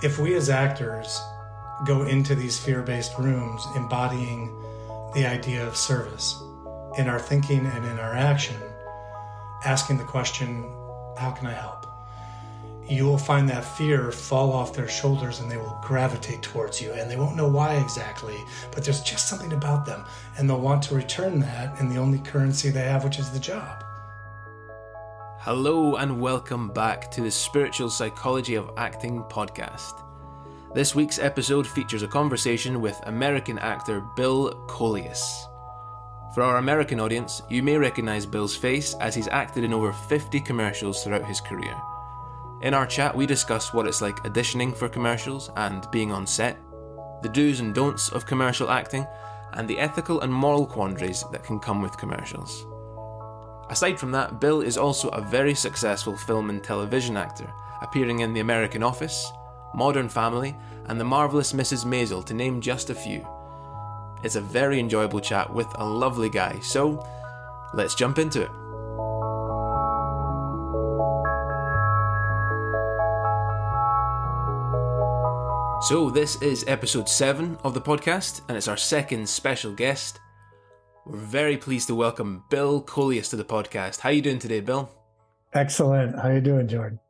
if we as actors go into these fear-based rooms embodying the idea of service in our thinking and in our action, asking the question, how can I help? You will find that fear fall off their shoulders and they will gravitate towards you, and they won't know why exactly, but there's just something about them, and they'll want to return that in the only currency they have, which is the job. Hello and welcome back to the Spiritual Psychology of Acting podcast. This week's episode features a conversation with American actor Bill Coelius. For our American audience, you may recognise Bill's face as he's acted in over 50 commercials throughout his career. In our chat, we discuss what it's like auditioning for commercials and being on set, the do's and don'ts of commercial acting, and the ethical and moral quandaries that can come with commercials. Aside from that, Bill is also a very successful film and television actor, appearing in The American Office, Modern Family, and The Marvelous Mrs. Maisel, to name just a few. It's a very enjoyable chat with a lovely guy, so let's jump into it. So this is episode 7 of the podcast, and it's our second special guest. We're very pleased to welcome Bill Coelius to the podcast. How are you doing today, Bill? Excellent. How are you doing, Jordan?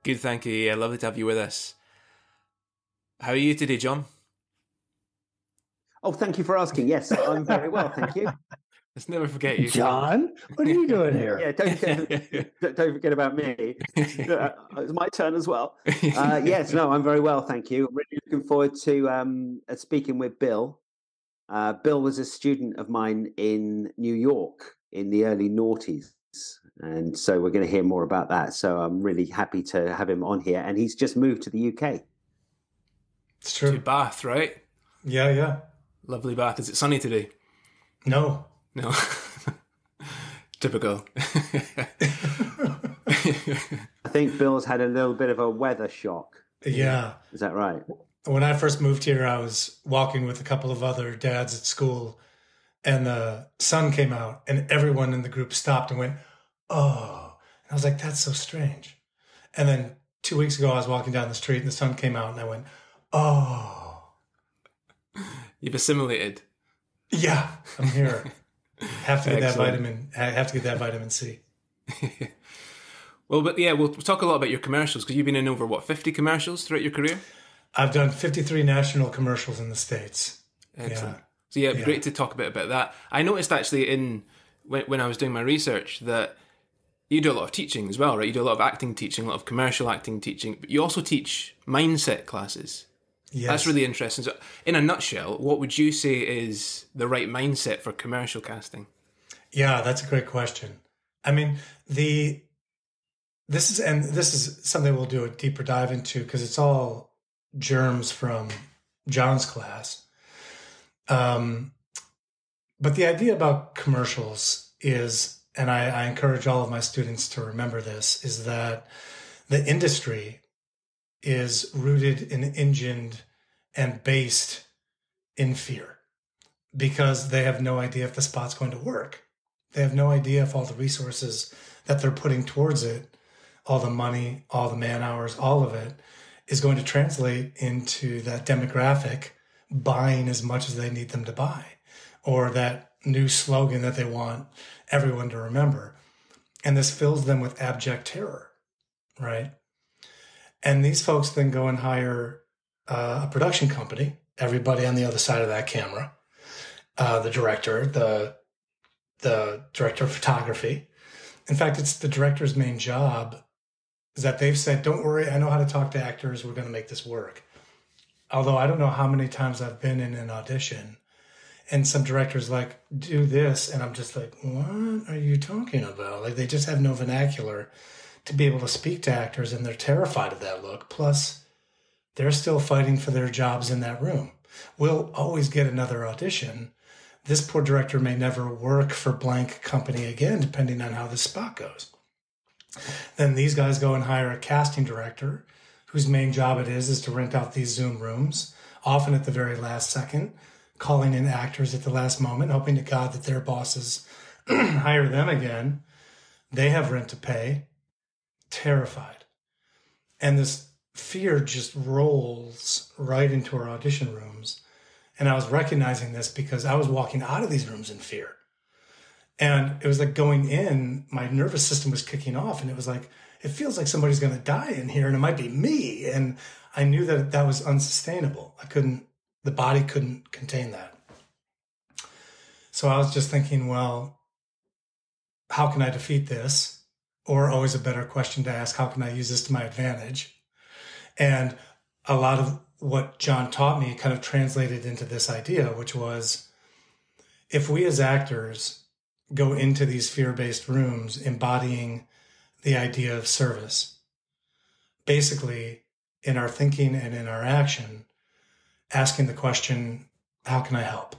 Good, thank you. Yeah, lovely to have you with us. How are you today, John? Oh, thank you for asking. Yes, I'm very well, thank you. Let's never forget you. John, what are you doing here? Yeah, don't forget about me. It's my turn as well. Yes, no, I'm very well, thank you. I'm really looking forward to speaking with Bill. Bill was a student of mine in New York in the early noughties. And so we're going to hear more about that. So I'm really happy to have him on here. And he's just moved to the UK. It's true. To Bath, right? Yeah. Lovely Bath. Is it sunny today? No. Typical. I think Bill's had a little bit of a weather shock. Yeah. Is that right? When I first moved here, I was walking with a couple of other dads at school, and the sun came out, and everyone in the group stopped and went, "Oh." And I was like, that's so strange. And then 2 weeks ago, I was walking down the street, and the sun came out, and I went, "Oh." You've assimilated. Yeah, I'm here. Have to get that Excellent. vitamin. I have to get that vitamin C. Well, but yeah, we'll talk a lot about your commercials, because you've been in over, 50 commercials throughout your career? I've done 53 national commercials in the States. Excellent. So yeah, it'd be great to talk a bit about that. I noticed actually when I was doing my research that you do a lot of teaching as well, right? You do a lot of acting teaching, a lot of commercial acting teaching, but you also teach mindset classes. Yes. That's really interesting. So in a nutshell, what would you say is the right mindset for commercial casting? Yeah, that's a great question. I mean, this is something we'll do a deeper dive into, because it's all germs from John's class. But the idea about commercials is, and I encourage all of my students to remember this, is that the industry is rooted and engined and based in fear, because they have no idea if the spot's going to work. They have no idea if all the resources that they're putting towards it, all the money, all the man hours, all of it, is going to translate into that demographic buying as much as they need them to buy, or that new slogan that they want everyone to remember. And this fills them with abject terror, right? And these folks then go and hire a production company, everybody on the other side of that camera, the director, the director of photography. In fact, it's the director's main job, is that they've said, don't worry, I know how to talk to actors. We're going to make this work. Although I don't know how many times I've been in an audition and some directors like, do this. And I'm just like, what are you talking about? Like, they just have no vernacular to be able to speak to actors, and they're terrified of that look. Plus, they're still fighting for their jobs in that room. We'll always get another audition. This poor director may never work for blank company again, depending on how this spot goes. Then these guys go and hire a casting director whose main job it is to rent out these Zoom rooms, often at the very last second, calling in actors at the last moment, hoping to God that their bosses hire them again. They have rent to pay, terrified. And this fear just rolls right into our audition rooms. And I was recognizing this because I was walking out of these rooms in fear. And it was like going in, my nervous system was kicking off, and it was like, it feels like somebody's going to die in here, and it might be me. And I knew that that was unsustainable. The body couldn't contain that. So I was just thinking, well, how can I defeat this? Or always a better question to ask, how can I use this to my advantage? And a lot of what John taught me kind of translated into this idea, which was, if we as actors go into these fear-based rooms embodying the idea of service, basically in our thinking and in our action, asking the question, how can I help?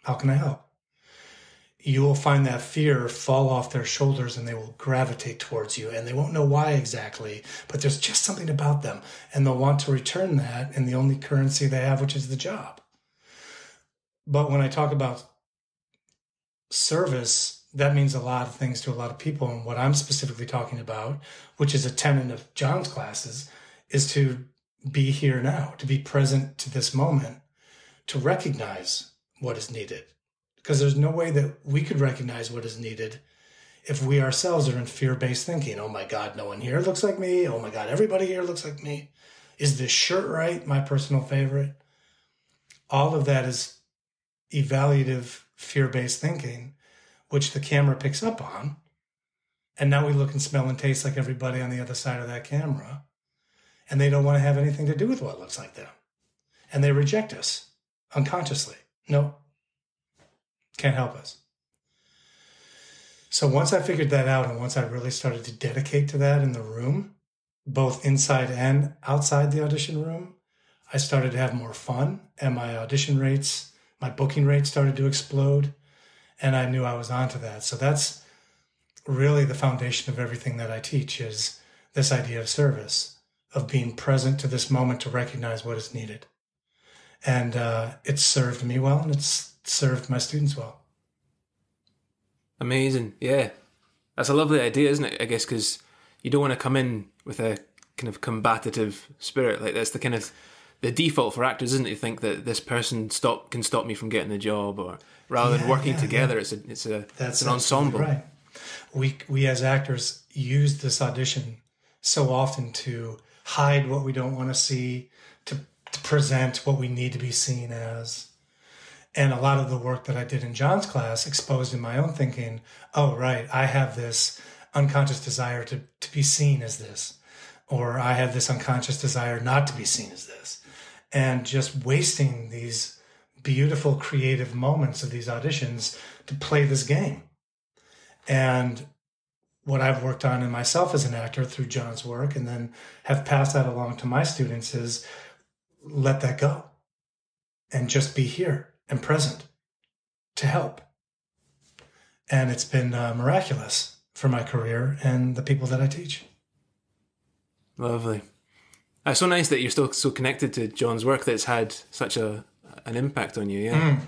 How can I help? You will find that fear fall off their shoulders, and they will gravitate towards you, and they won't know why exactly, but there's just something about them, and they'll want to return that in the only currency they have, which is the job. But when I talk about service, that means a lot of things to a lot of people. And what I'm specifically talking about, which is a tenet of John's classes, is to be here now, to be present to this moment, to recognize what is needed. Because there's no way that we could recognize what is needed if we ourselves are in fear-based thinking. Oh my God, no one here looks like me. Oh my God, everybody here looks like me. Is this shirt right? My personal favorite. All of that is evaluative fear-based thinking, which the camera picks up on. And now we look and smell and taste like everybody on the other side of that camera. And they don't want to have anything to do with what looks like them. And they reject us unconsciously. No, can't help us. So once I figured that out, and once I really started to dedicate to that in the room, both inside and outside the audition room, I started to have more fun, and my audition rates, my booking rate started to explode, and I knew I was onto that. So that's really the foundation of everything that I teach, is this idea of service, of being present to this moment to recognize what is needed. And it's served me well, and it's served my students well. Amazing. Yeah. That's a lovely idea, isn't it? I guess because you don't want to come in with a kind of combative spirit. Like, that's the kind of the default for actors, isn't it? You think that this person can stop me from getting the job, or rather than working together, it's an ensemble. Right. We as actors use this audition so often to hide what we don't want to see, to present what we need to be seen as. And a lot of the work that I did in John's class exposed in my own thinking, oh, right, I have this unconscious desire to be seen as this, or I have this unconscious desire not to be seen as this. And just wasting these beautiful creative moments of these auditions to play this game. And what I've worked on in myself as an actor through John's work, and then have passed that along to my students, is let that go and just be here and present to help. And it's been miraculous for my career and the people that I teach. Lovely. It's so nice that you're still so connected to John's work, that's had such an impact on you. Yeah.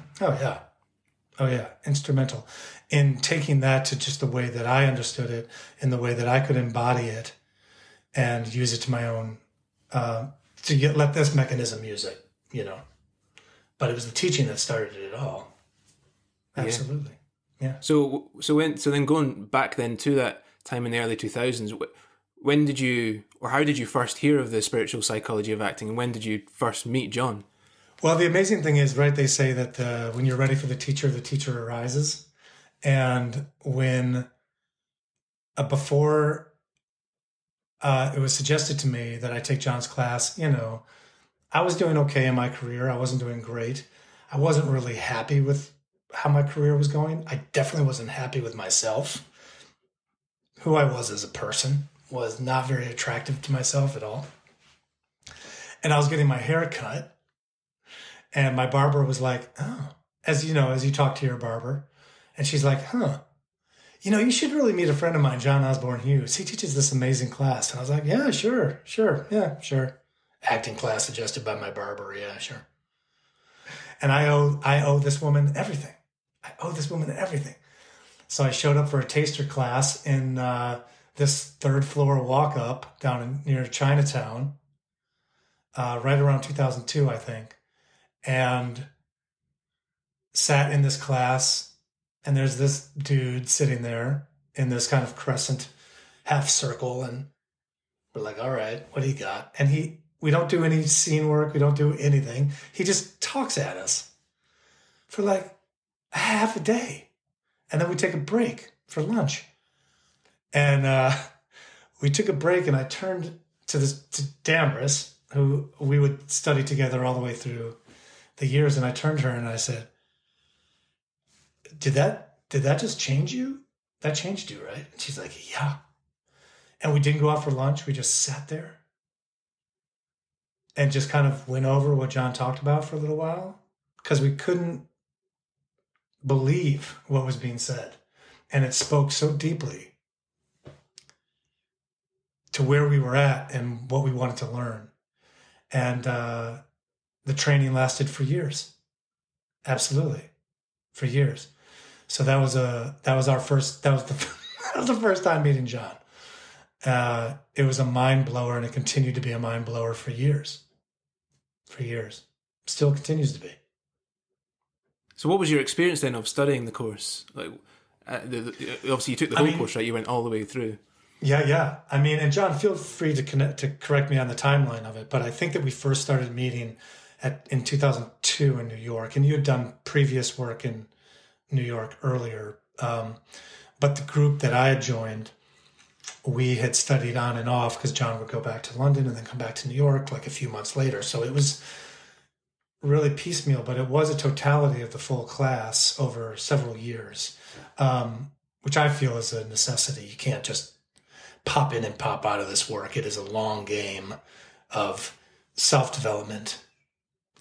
Oh yeah. Instrumental in taking that to just the way that I understood it, in the way that I could embody it and use it to my own, let this mechanism use it, But it was the teaching that started it all. Absolutely. Yeah. So then going back then to that time in the early 2000s, when did you, or how did you first hear of the spiritual psychology of acting, and when did you first meet John? Well, the amazing thing is, right, they say that when you're ready for the teacher arises. And when, before it was suggested to me that I take John's class, I was doing okay in my career. I wasn't doing great. I wasn't really happy with how my career was going. I definitely wasn't happy with myself. Who I was as a person was not very attractive to myself at all. And I was getting my hair cut, and my barber was like, oh, as you talk to your barber, and she's like, you should really meet a friend of mine, John Osborne Hughes. He teaches this amazing class. And I was like, yeah, sure. Acting class suggested by my barber. Yeah, sure. And I owe this woman everything. So I showed up for a taster class in this third floor walk up down near Chinatown, right around 2002, I think, and sat in this class, and there's this dude sitting there in this kind of crescent half circle, and we're like, all right, what do you got? And we don't do any scene work, we don't do anything. He just talks at us for like half a day. And then we take a break for lunch. And we took a break, and I turned to Damaris, who we would study together all the way through the years. And I turned to her and I said, did that just change you? That changed you, right? And she's like, yeah. And we didn't go out for lunch. We just sat there and just kind of went over what John talked about for a little while, because we couldn't believe what was being said. And it spoke so deeply to where we were at and what we wanted to learn. And the training lasted for years. Absolutely. For years. So that was the first time meeting John. It was a mind blower, and it continued to be a mind blower for years. For years. Still continues to be. So what was your experience then of studying the course? Like, obviously you took the whole course, right? You went all the way through. Yeah. I mean, and John, feel free to correct me on the timeline of it, but I think that we first started meeting in 2002 in New York, and you had done previous work in New York earlier. But the group that I had joined, we had studied on and off, because John would go back to London and then come back to New York like a few months later. So it was really piecemeal, but it was a totality of the full class over several years, which I feel is a necessity. You can't just pop in and pop out of this work. It is a long game of self-development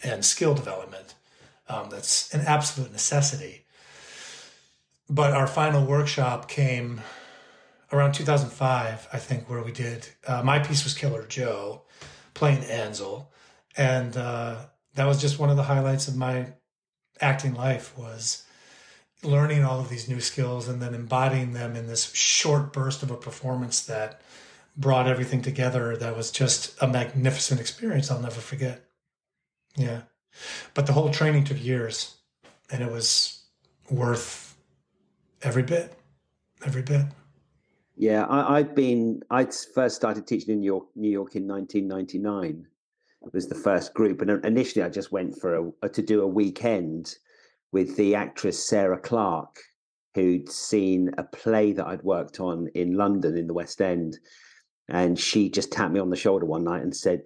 and skill development. That's an absolute necessity. But our final workshop came around 2005, I think, where we did, my piece was Killer Joe, playing Ansel. And that was just one of the highlights of my acting life, was learning all of these new skills and then embodying them in this short burst of a performance that brought everything together. That was just a magnificent experience I'll never forget. Yeah. But the whole training took years, and it was worth every bit. Yeah, I first started teaching in New York in 1999. It was the first group, and initially I just went to do a weekend with the actress Sarah Clarke, who'd seen a play that I'd worked on in London in the West End, and she just tapped me on the shoulder one night and said,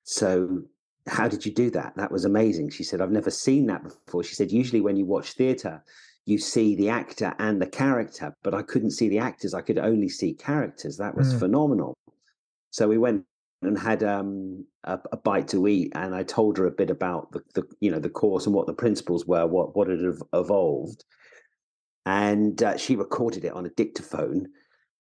"So, how did you do that? That was amazing." She said, "I've never seen that before." She said, "Usually when you watch theatre, you see the actor and the character, but I couldn't see the actors. I could only see characters. That was phenomenal." So we went and had a bite to eat, and I told her a bit about the course and what the principles were, what had evolved, and she recorded it on a dictaphone,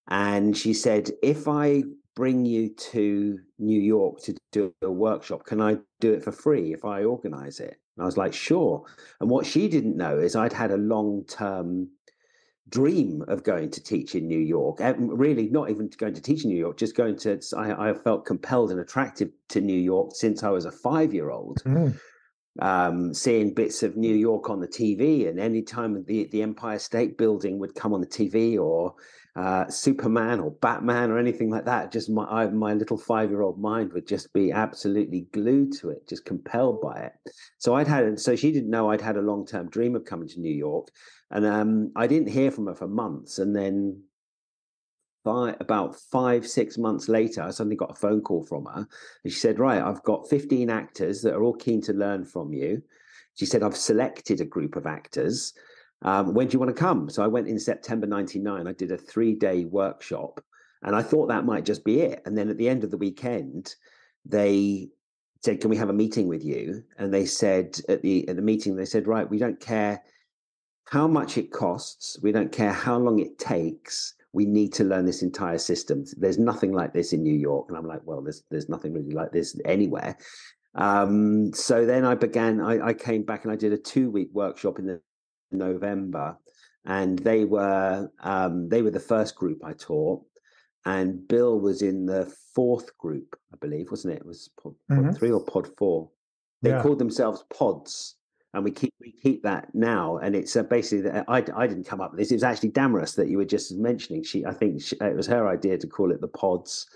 and she said, "If I bring you to New York to do a workshop, can I do it for free if I organize it?" And I was like, "Sure." And what she didn't know is I'd had a long-term dream of going to teach in New York, really not even going to teach in New York, just going to, I felt compelled and attracted to New York since I was a 5-year-old, seeing bits of New York on the TV, and any time the Empire State Building would come on the TV, or Superman or Batman or anything like that, just my little 5-year-old mind would just be absolutely glued to it, just compelled by it. So she didn't know I'd had a long-term dream of coming to New York. And I didn't hear from her for months. And then about 5-6 months later, I suddenly got a phone call from her. And she said, "Right, I've got 15 actors that are all keen to learn from you." She said, "I've selected a group of actors. When do you want to come?" So I went in September 99. I did a 3-day workshop, and I thought that might just be it. And then at the end of the weekend, they said, "Can we have a meeting with you?" And they said at the meeting, they said, "Right, we don't care how much it costs. We don't care how long it takes. We need to learn this entire system. There's nothing like this in New York." And I'm like, "Well, there's nothing really like this anywhere." So then I came back and I did a 2-week workshop in November. and they were the first group I taught, and Bill was in the fourth group, I believe, wasn't it? It was pod 3 or pod 4. They called themselves pods, and we keep that now. And it's basically I didn't come up with this. It was actually Damaris that you were just mentioning. I think it was her idea to call it the pods.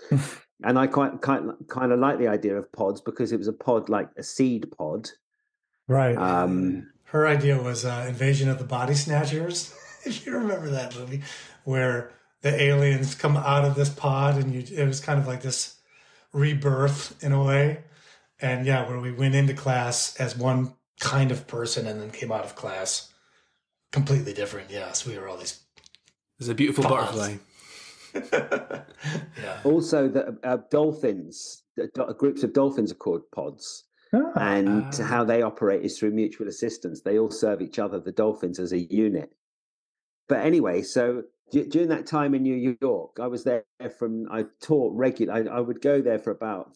And I kind of like the idea of pods because it was a pod like a seed pod. Right. Her idea was Invasion of the Body Snatchers, if you remember that movie, where the aliens come out of this pod, and it was kind of like this rebirth in a way. And yeah, where we went into class as one kind of person and then came out of class completely different. Yes, we were all these. There's a beautiful pods. Butterfly. Yeah. Also, the dolphins, groups of dolphins are called pods. And how they operate is through mutual assistance. They all serve each other, the dolphins, as a unit. But anyway, so during that time in New York, I was there I taught regularly. I would go there for about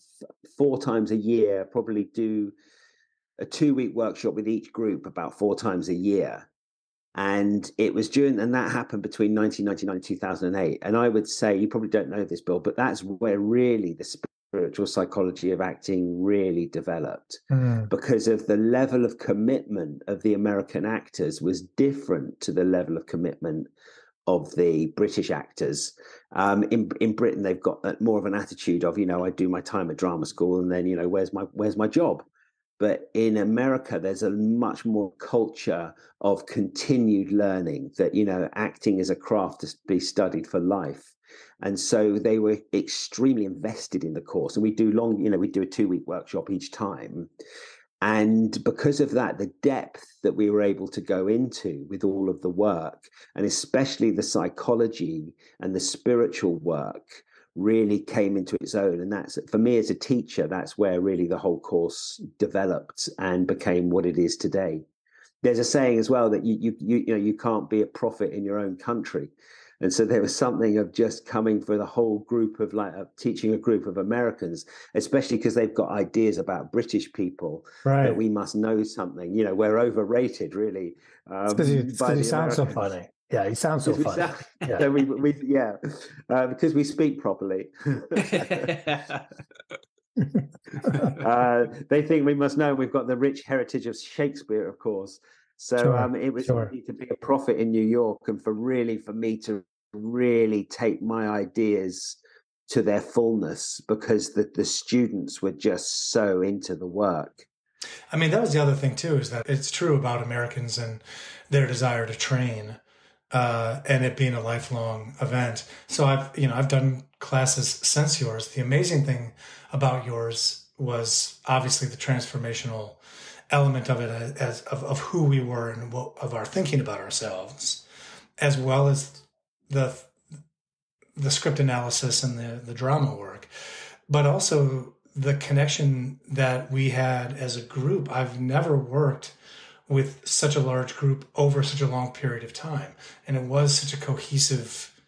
4 times a year, probably do a 2-week workshop with each group about 4 times a year. And that happened between 1999 and 2008. And I would say, you probably don't know this, Bill, but that's where really the spiritual psychology of acting really developed, because of the level of commitment of the American actors was different to the level of commitment of the British actors. In Britain, they've got more of an attitude of, I do my time at drama school, and then, where's my job? But in America, there's a much more culture of continued learning, that, acting is a craft to be studied for life. And so they were extremely invested in the course. And we do we do a 2-week workshop each time. And because of that, the depth that we were able to go into with all of the work, and especially the psychology and the spiritual work, really came into its own. And that's, for me as a teacher, that's where really the whole course developed and became what it is today. There's a saying as well that you can't be a prophet in your own country. And so there was something of just coming for the whole group of teaching a group of Americans, especially because they've got ideas about British people, right, that we must know something. We're overrated, really. Because you sound so funny. Yeah, you sound so funny. Because we speak properly. They think we must know we've got the rich heritage of Shakespeare, of course. So it was easy to be a prophet in New York, and for me to really take my ideas to their fullness, because the students were just so into the work. I mean, that was the other thing too, is that it's true about Americans and their desire to train, and it being a lifelong event. So I've done classes since yours. The amazing thing about yours was obviously the transformational element of it, of who we were and of our thinking about ourselves, as well as the script analysis and the drama work, but also the connection that we had as a group. I've never worked with such a large group over such a long period of time, and it was such a cohesive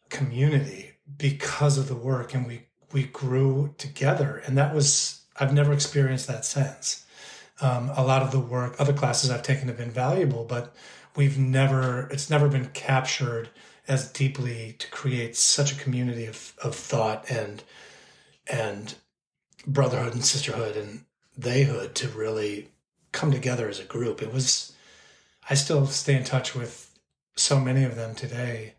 community because of the work, and we grew together, and I've never experienced that since. A lot of the work, other classes I've taken have been valuable, but it's never been captured as deeply to create such a community of thought and brotherhood and sisterhood and theyhood to really come together as a group. I still stay in touch with so many of them today,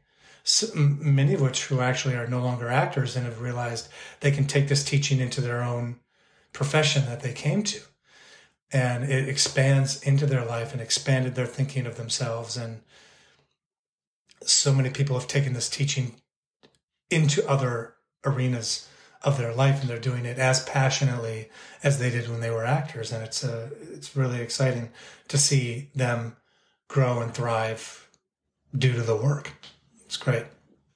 many of which who actually are no longer actors and have realized they can take this teaching into their own profession that they came to. And it expands into their life and expanded their thinking of themselves. And so many people have taken this teaching into other arenas of their life, and they're doing it as passionately as they did when they were actors. And it's really exciting to see them grow and thrive due to the work. It's great.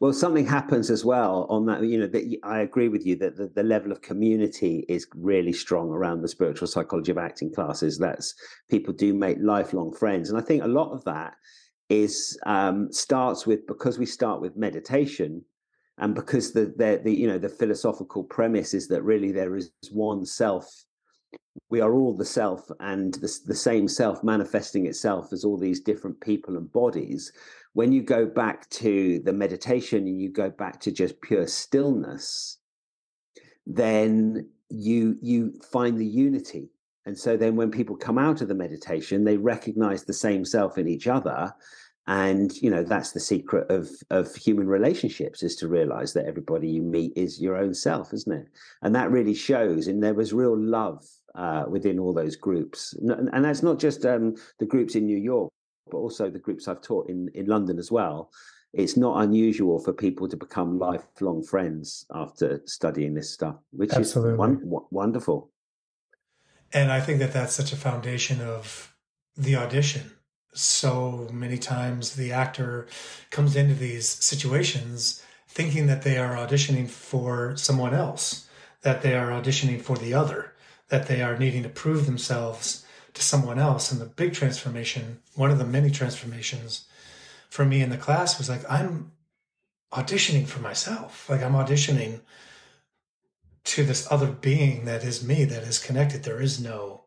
Well, something happens as well on that, that I agree with you that the level of community is really strong around the spiritual psychology of acting classes. That's, people do make lifelong friends. And I think a lot of that is because we start with meditation, and because the philosophical premise is that really there is one self we are all the self, and the same self manifesting itself as all these different people and bodies. When you go back to the meditation and you go back to just pure stillness, then you find the unity. And so then when people come out of the meditation, they recognize the same self in each other. And, that's the secret of human relationships, is to realize that everybody you meet is your own self, isn't it? And that really shows. And there was real love within all those groups. And that's not just the groups in New York, but also the groups I've taught in London as well. It's not unusual for people to become lifelong friends after studying this stuff, which Absolutely. is wonderful. And I think that that's such a foundation of the audition. So many times the actor comes into these situations thinking that they are auditioning for someone else, that they are auditioning for the other, that they are needing to prove themselves to someone else. And the big transformation, one of the many transformations for me in the class, was like, I'm auditioning for myself. Like, I'm auditioning to this other being that is me, that is connected. There is no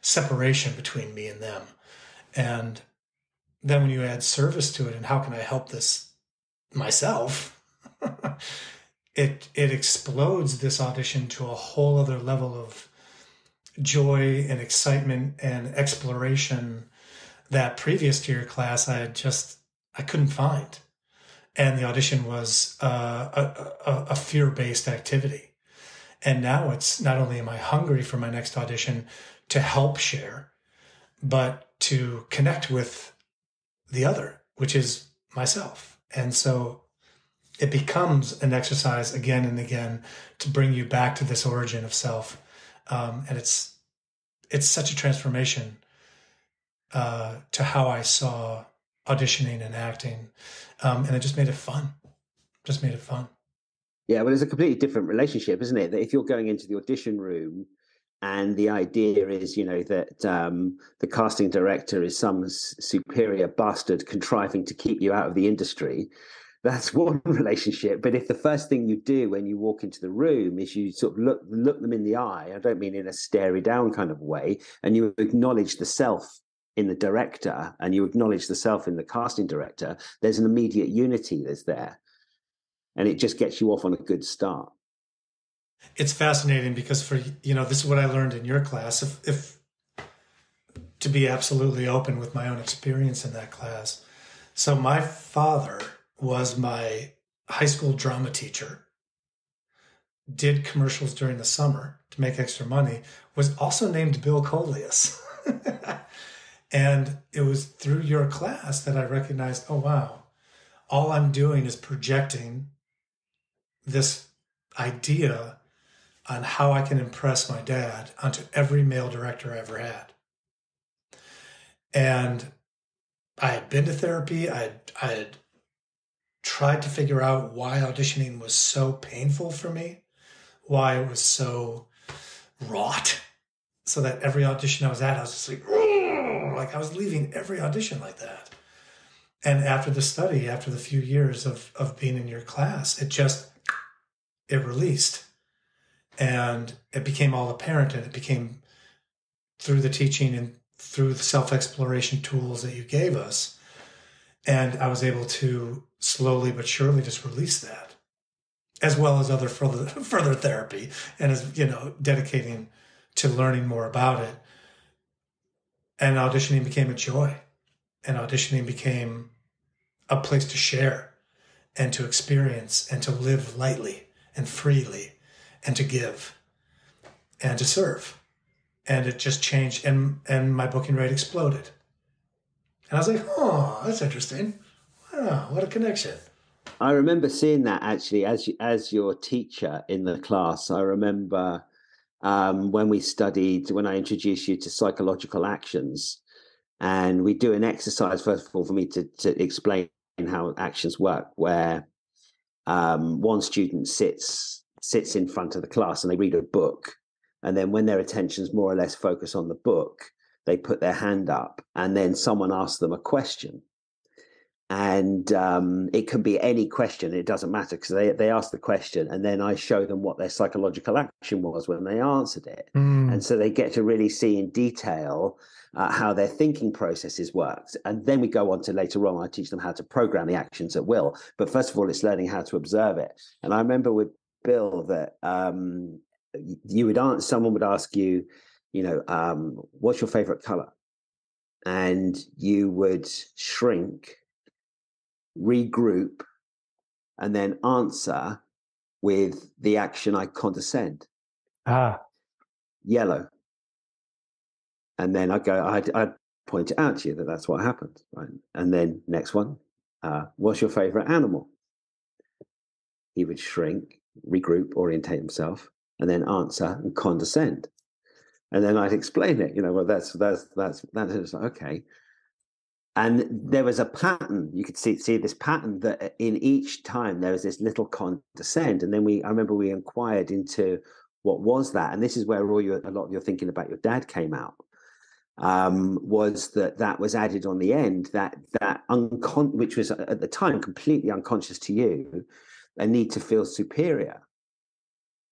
separation between me and them. And then when you add service to it, and how can I help this myself, it explodes this audition to a whole other level of joy and excitement and exploration that previous to your class I couldn't find. And the audition was a fear-based activity. And now it's not only am I hungry for my next audition to help share, but to connect with the other, which is myself. And so it becomes an exercise again and again to bring you back to this origin of self. And it's such a transformation to how I saw auditioning and acting. And it just made it fun. Yeah, well, it's a completely different relationship, isn't it? That if you're going into the audition room and the idea is, that the casting director is some superior bastard contriving to keep you out of the industry, that's one relationship. But if the first thing you do when you walk into the room is you sort of look them in the eye, I don't mean in a stare down kind of way, and you acknowledge the self in the director and you acknowledge the self in the casting director, there's an immediate unity that's there. And it just gets you off on a good start. It's fascinating because this is what I learned in your class. If to be absolutely open with my own experience in that class. So my father was my high school drama teacher, did commercials during the summer to make extra money, was also named Bill Coelius. And it was through your class that I recognized, oh, wow, all I'm doing is projecting this idea on how I can impress my dad onto every male director I ever had. And I had been to therapy. I had tried to figure out why auditioning was so painful for me, why it was so wrought, so that every audition I was at, I was just like I was leaving every audition like that. And after the study, after the few years of being in your class, it released. And it became all apparent, and it became through the teaching and through the self-exploration tools that you gave us. And I was able to slowly but surely just release that, as well as other further therapy, and as dedicating to learning more about it. And auditioning became a joy, and auditioning became a place to share and to experience and to live lightly and freely and to give and to serve. And it just changed, and my booking rate exploded. And I was like, oh, that's interesting. Wow, what a connection. I remember seeing that actually as your teacher in the class. I remember when I introduced you to psychological actions, and we do an exercise, first of all, for me to explain how actions work, where one student sits in front of the class and they read a book. And then when their attention's more or less focused on the book, they put their hand up, and then someone asks them a question. And it can be any question. It doesn't matter, because they ask the question and then I show them what their psychological action was when they answered it. And so they get to really see in detail how their thinking processes worked. And then we go on to later on, I teach them how to program the actions at will. But first of all, it's learning how to observe it. And I remember with Bill that someone would ask you, what's your favorite color? And you would shrink, regroup, and then answer with the action I condescend. Yellow. And then I'd point it out to you that that's what happened. Right? And then next one, what's your favorite animal? He would shrink, regroup, orientate himself, and then answer and condescend. And then I'd explain it, well, that's okay. And there was a pattern. You could see this pattern that in each time there was this little condescend. And then I remember we inquired into what was that. And this is where a lot of your thinking about your dad came out. Was that was added on the end, which was at the time completely unconscious to you, a need to feel superior.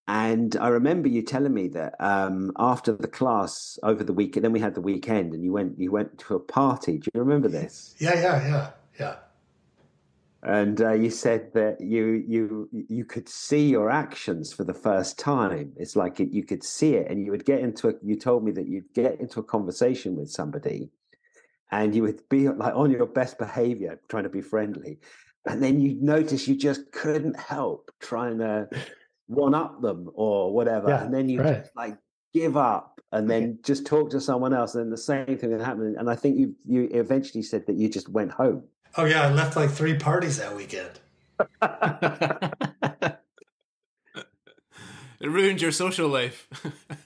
And I remember you telling me that after the class over the weekend, then we had the weekend, and you went to a party. Do you remember this? Yeah. And you said that you could see your actions for the first time. It's like you could see it, and you told me that you'd get into a conversation with somebody, and you would be like on your best behavior, trying to be friendly, and then you'd notice you just couldn't help trying to one up them or whatever, and then you just like give up and then just talk to someone else, and then the same thing would happen. And I think you eventually said that you just went home. Oh yeah, I left like 3 parties that weekend. It ruined your social life.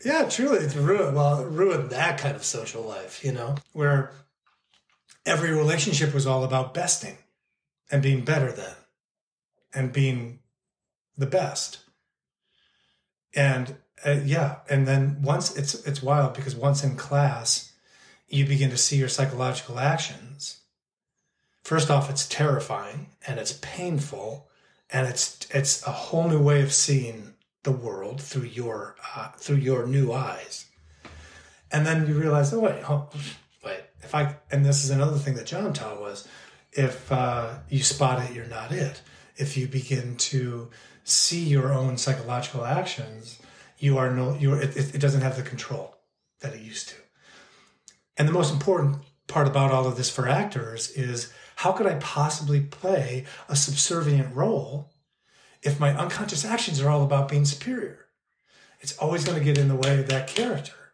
Yeah, truly, it ruined that kind of social life, where every relationship was all about besting and being better than and being the best. And and then once it's wild, because once in class, you begin to see your psychological actions. First off, it's terrifying and it's painful, and it's a whole new way of seeing the world through your new eyes. And then you realize, wait, and this is another thing that John taught was, if you spot it, you're not it. If you begin to see your own psychological actions, it doesn't have the control that it used to. And the most important part about all of this for actors is, how could I possibly play a subservient role if my unconscious actions are all about being superior? It's always going to get in the way of that character.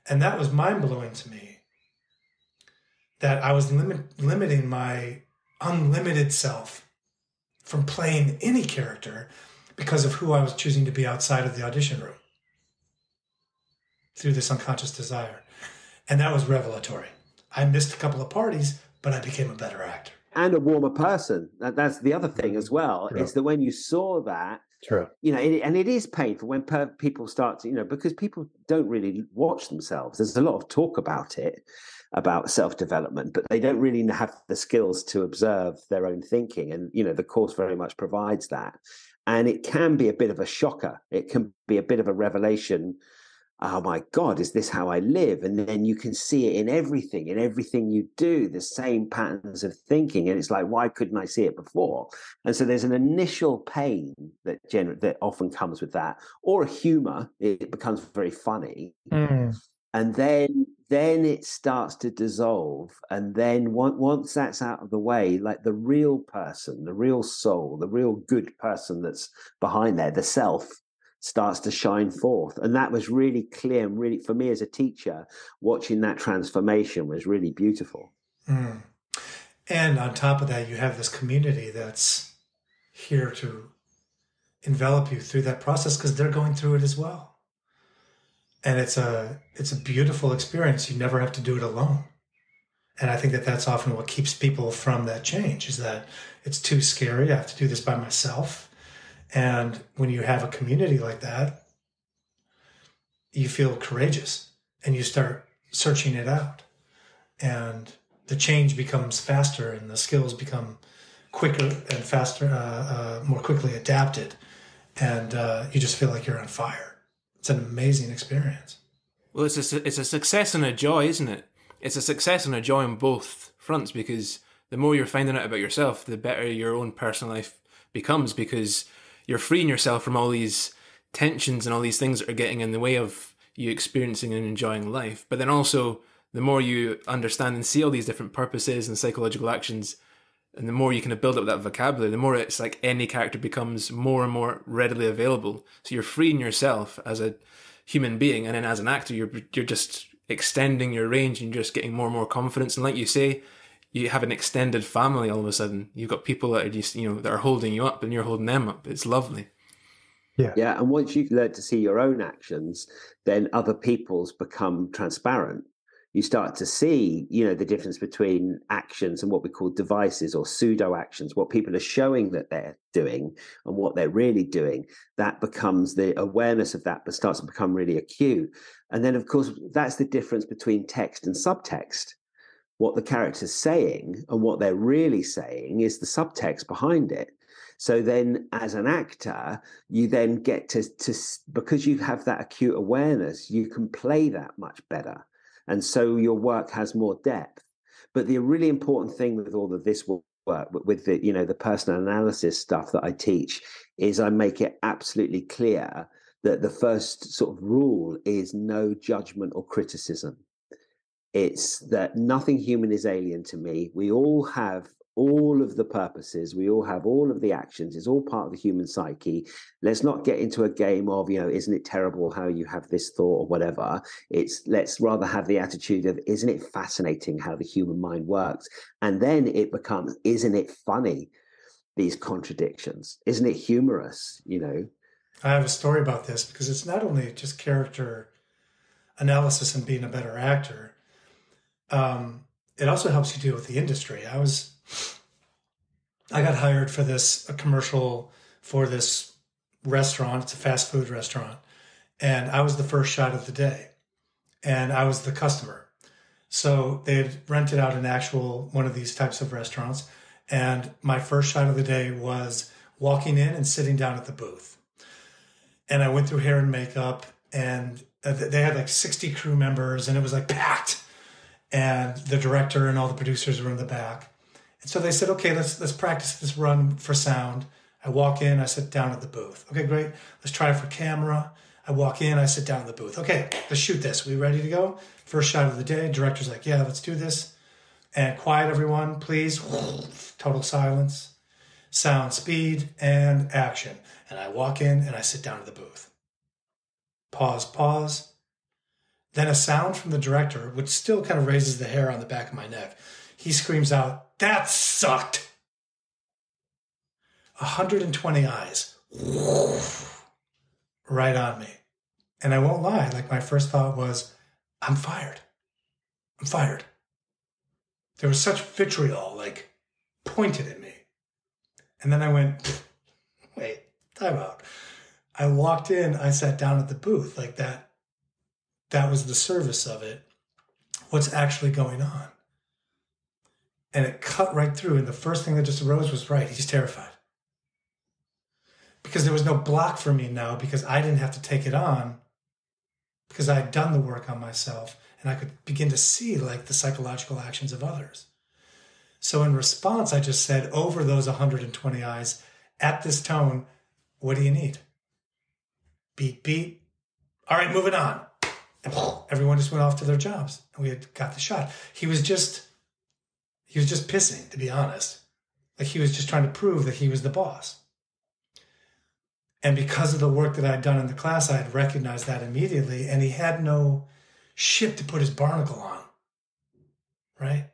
And that was mind-blowing to me, that I was limiting my unlimited self from playing any character because of who I was choosing to be outside of the audition room through this unconscious desire. And that was revelatory. I missed a couple of parties, but I became a better actor. And a warmer person. That's the other thing as well. True. Is that when you saw that, true, and it is painful when people start to, because people don't really watch themselves. There's a lot of talk about it, about self-development, but they don't really have the skills to observe their own thinking. And, the course very much provides that. And it can be a bit of a shocker. It can be a bit of a revelation. Oh my God, is this how I live? And then you can see it in everything you do, the same patterns of thinking. And it's like, why couldn't I see it before? And so there's an initial pain that often comes with that, or humor. It becomes very funny. And then it starts to dissolve. And then once that's out of the way, like the real person, the real soul, the real good person that's behind there, the self, starts to shine forth. And that was really clear, and really, for me as a teacher, watching that transformation was really beautiful. And on top of that, you have this community that's here to envelop you through that process, because they're going through it as well. And it's a beautiful experience. You never have to do it alone. And I think that that's often what keeps people from that change, is that it's too scary. I have to do this by myself. And when you have a community like that, you feel courageous and you start searching it out. And the change becomes faster and the skills become quicker and faster, more quickly adapted. And you just feel like you're on fire. It's an amazing experience. Well, it's a success and a joy, isn't it? It's a success and a joy on both fronts, because the more you're finding out about yourself, the better your own personal life becomes, because you're freeing yourself from all these tensions and all these things that are getting in the way of you experiencing and enjoying life. But then also, the more you understand and see all these different purposes and psychological actions, and the more you kind of build up that vocabulary, the more it's like any character becomes more and more readily available. So you're freeing yourself as a human being, and then as an actor, you're just extending your range and just getting more and more confidence. And like you say, you have an extended family all of a sudden. You've got people that are just, that are holding you up and you're holding them up. It's lovely. Yeah. And once you've learned to see your own actions, then other people's become transparent. You start to see, the difference between actions and what we call devices or pseudo actions, what people are showing that they're doing and what they're really doing. That becomes, the awareness of that starts to become really acute. And then, of course, that's the difference between text and subtext. What the character's saying and what they're really saying is the subtext behind it. So then as an actor, you then get to because you have that acute awareness, you can play that much better. And so your work has more depth. But the really important thing with all of this work, with the, the personal analysis stuff that I teach, is I make it absolutely clear that the first sort of rule is no judgment or criticism. It's that nothing human is alien to me. We all have all of the purposes. We all have all of the actions. It's all part of the human psyche. Let's not get into a game of, isn't it terrible how you have this thought or whatever. Let's rather have the attitude of, isn't it fascinating how the human mind works? And then it becomes, isn't it funny, these contradictions? Isn't it humorous, I have a story about this, because it's not only just character analysis and being a better actor. It also helps you deal with the industry. I got hired for a commercial for this restaurant. It's a fast food restaurant. And I was the first shot of the day. And I was the customer. So they had rented out one of these types of restaurants. And my first shot of the day was walking in and sitting down at the booth. And I went through hair and makeup, and they had like 60 crew members, and it was like packed. And the director and all the producers were in the back. And so they said, okay, let's practice this run for sound. I walk in, I sit down at the booth. Okay, great. Let's try it for camera. I walk in, I sit down at the booth. Okay, let's shoot this. We ready to go? First shot of the day. Director's like, yeah, let's do this. And quiet, everyone, please. Total silence. Sound, speed, and action. And I walk in and I sit down at the booth. Pause. Then a sound from the director, which still kind of raises the hair on the back of my neck. He screams out, "That sucked!" 120 eyes. Right on me. And I won't lie, like my first thought was, I'm fired. There was such vitriol, like, pointed at me. And then I went, wait, time out. I walked in, I sat down at the booth, like that was the service of it. What's actually going on? And it cut right through. And the first thing that just arose was, right, he's terrified. Because there was no block for me now, because I didn't have to take it on, because I had done the work on myself, and I could begin to see like the psychological actions of others. So in response, I just said, over those 120 eyes, at this tone, what do you need? Beat, beat. All right, moving on. And everyone just went off to their jobs, and we had got the shot. He was just pissing, to be honest. Like he was just trying to prove that he was the boss. And because of the work that I'd done in the class, I had recognized that immediately, and he had no ship to put his barnacle on, right?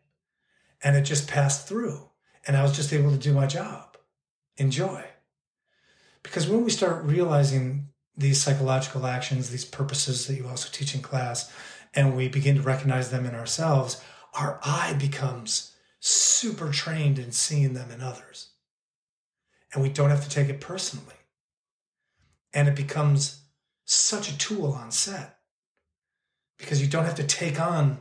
And it just passed through, and I was just able to do my job. Enjoy. Because when we start realizing these psychological actions, these purposes that you also teach in class, and we begin to recognize them in ourselves, our eye becomes super trained in seeing them in others. And we don't have to take it personally. And it becomes such a tool on set, because you don't have to take on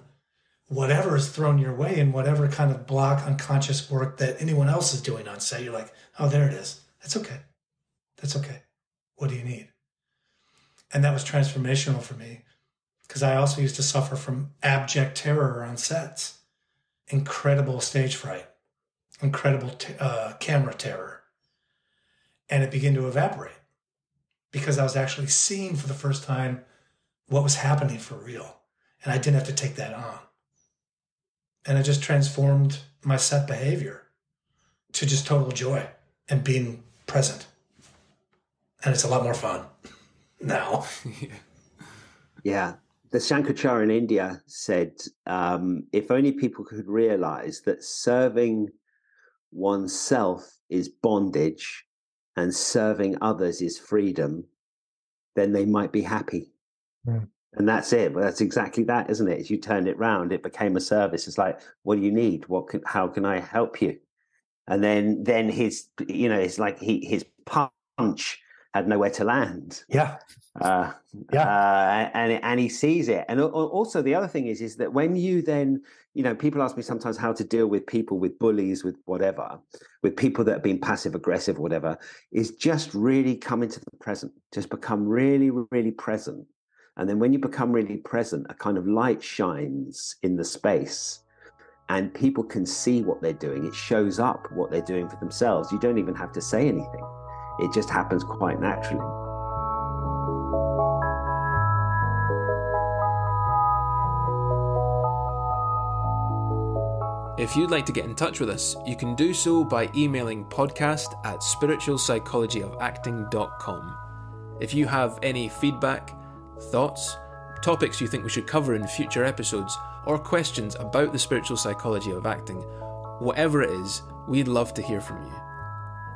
whatever is thrown your way and whatever kind of block unconscious work that anyone else is doing on set, you're like, oh, there it is. That's okay. That's okay. What do you need? And that was transformational for me because I also used to suffer from abject terror on sets, incredible stage fright, incredible camera terror. And it began to evaporate because I was actually seeing for the first time what was happening for real. And I didn't have to take that on. And it just transformed my set behavior to just total joy and being present. And it's a lot more fun now. Yeah. The Shankaracharya in India said, if only people could realize that serving oneself is bondage and serving others is freedom, then they might be happy. Mm. And that's it. Well, that's exactly that, isn't it? As you turned it round, it became a service. It's like, what do you need? How can I help you? And then his, it's like his punch had nowhere to land. Yeah. And he sees it. And also the other thing is that when you then, people ask me sometimes how to deal with people, with bullies, with whatever, with people that have been passive aggressive or whatever, is just really come into the present, just become really, really present. And then when you become really present, a kind of light shines in the space and people can see what they're doing. It shows up what they're doing for themselves. You don't even have to say anything. It just happens quite naturally. If you'd like to get in touch with us, you can do so by emailing podcast@spiritualpsychologyofacting.com. If you have any feedback, thoughts, topics you think we should cover in future episodes, or questions about the spiritual psychology of acting, whatever it is, we'd love to hear from you.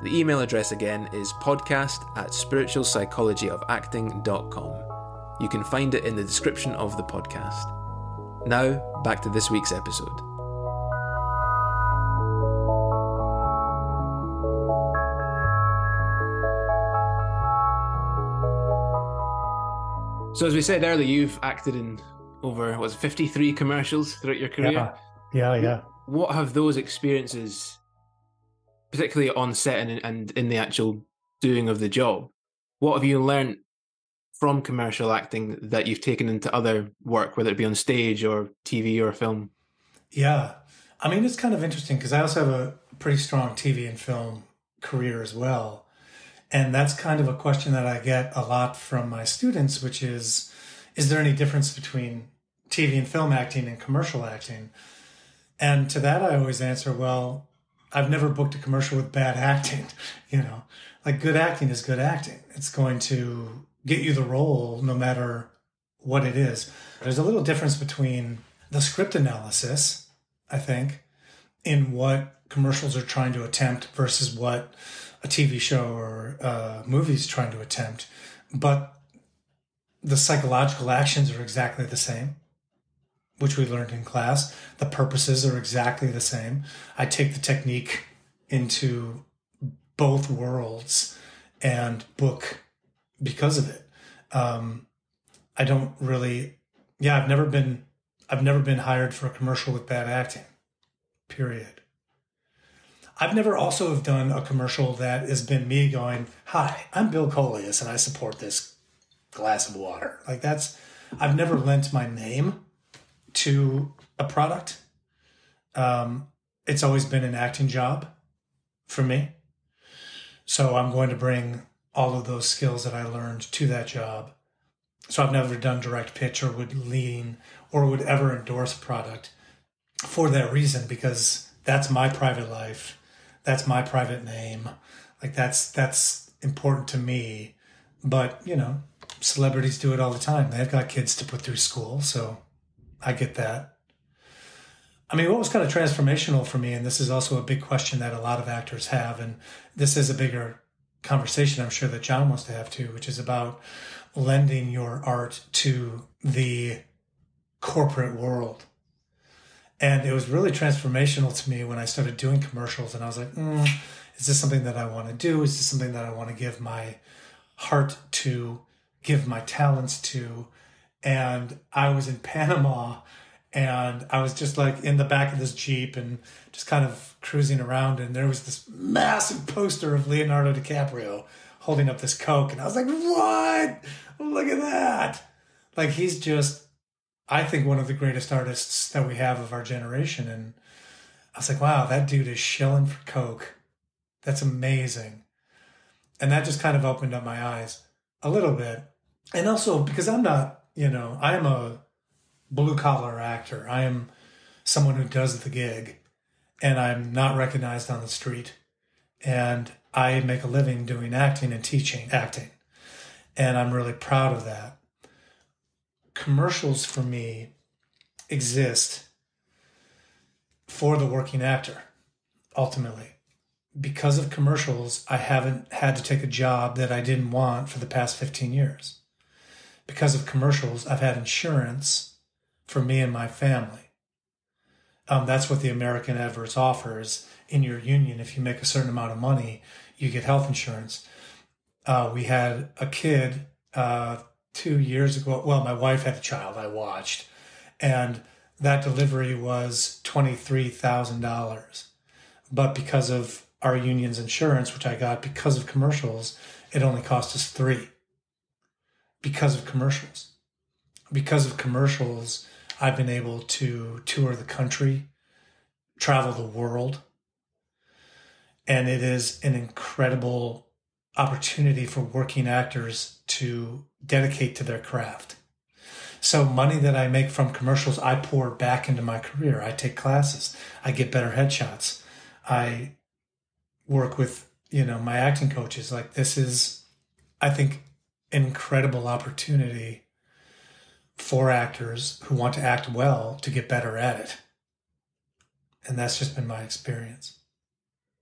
The email address again is podcast@spiritualpsychologyofacting.com. You can find it in the description of the podcast. Now, back to this week's episode. So as we said earlier, you've acted in over, 53 commercials throughout your career? Yeah. What have those experiences, particularly on set and in the actual doing of the job, what have you learned from commercial acting that you've taken into other work, whether it be on stage or TV or film? Yeah. I mean, it's kind of interesting because I also have a pretty strong TV and film career as well. And that's kind of a question that I get a lot from my students, which is there any difference between TV and film acting and commercial acting? And to that, I always answer, well, I've never booked a commercial with bad acting. Like good acting is good acting. It's going to get you the role no matter what it is. There's a little difference between the script analysis, I think, in what commercials are trying to attempt versus what a TV show or a movie is trying to attempt. But the psychological actions are exactly the same, which we learned in class. The purposes are exactly the same. I take the technique into both worlds and book because of it. I don't really, I've never been hired for a commercial with bad acting, period. I've never also have done a commercial that has been me going, hi, I'm Bill Coelius and I support this glass of water. I've never lent my name to a product. It's always been an acting job for me. So I'm going to bring all of those skills that I learned to that job. So I've never done direct pitch or would lean or would ever endorse a product for that reason, because that's my private life. That's my private name. That's important to me. But, celebrities do it all the time. They've got kids to put through school. So I get that. I mean, what was kind of transformational for me, and this is also a big question that a lot of actors have, and this is a bigger conversation I'm sure that John wants to have too, which is about lending your art to the corporate world. And it was really transformational to me when I started doing commercials, and I was like, is this something that I want to do? Is this something that I want to give my heart to, give my talents to? And I was in Panama, And I was just like in the back of this Jeep and just kind of cruising around. And there was this massive poster of Leonardo DiCaprio holding up this Coke. And I was like, what? Look at that. Like, he's just, I think, one of the greatest artists that we have of our generation. And I was like, wow, that dude is shilling for Coke. That's amazing. And that just kind of opened up my eyes a little bit. And also because I'm not, I am a blue collar actor. I am someone who does the gig, and I'm not recognized on the street. And I make a living doing acting and teaching acting. And I'm really proud of that. Commercials for me exist for the working actor, ultimately. Because of commercials, I haven't had to take a job that I didn't want for the past 15 years. Because of commercials, I've had insurance for me and my family. That's what the American adverts offers. In your union, if you make a certain amount of money, you get health insurance. We had a kid 2 years ago. Well, my wife had a child I watched, and that delivery was $23,000. But because of our union's insurance, which I got because of commercials, it only cost us $3. Because of commercials. Because of commercials, I've been able to tour the country, travel the world, and it is an incredible opportunity for working actors to dedicate to their craft. So money that I make from commercials, I pour back into my career. I take classes. I get better headshots. I work with, my acting coaches. Like, this is, I think, an incredible opportunity for actors who want to act well to get better at it. And that's just been my experience.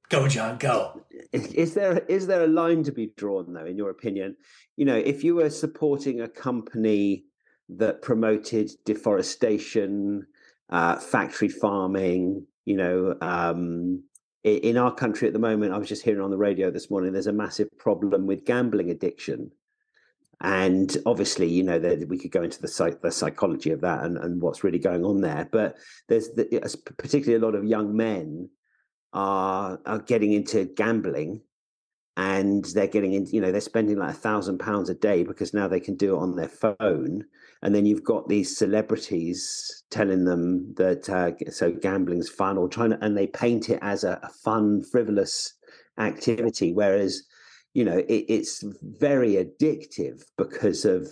Go, John, go. Is there a line to be drawn, though, in your opinion? If you were supporting a company that promoted deforestation, factory farming, in our country at the moment, I was just hearing on the radio this morning, there's a massive problem with gambling addiction. And obviously, that we could go into the psychology of that and what's really going on there. But there's particularly a lot of young men are getting into gambling, and they're getting into, they're spending like £1,000 a day because now they can do it on their phone. And then you've got these celebrities telling them that so gambling's fun, and they paint it as a fun, frivolous activity, whereas it's very addictive because of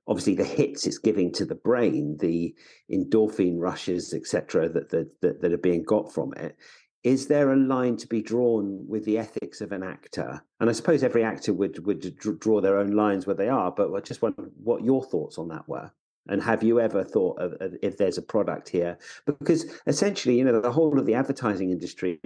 obviously the hits it's giving to the brain, the endorphin rushes, etc., that are being got from it. Is there a line to be drawn with the ethics of an actor? And I suppose every actor would draw their own lines where they are, but I just wonder what your thoughts on that were. And have you ever thought of if there's a product here? Because essentially, the whole of the advertising industry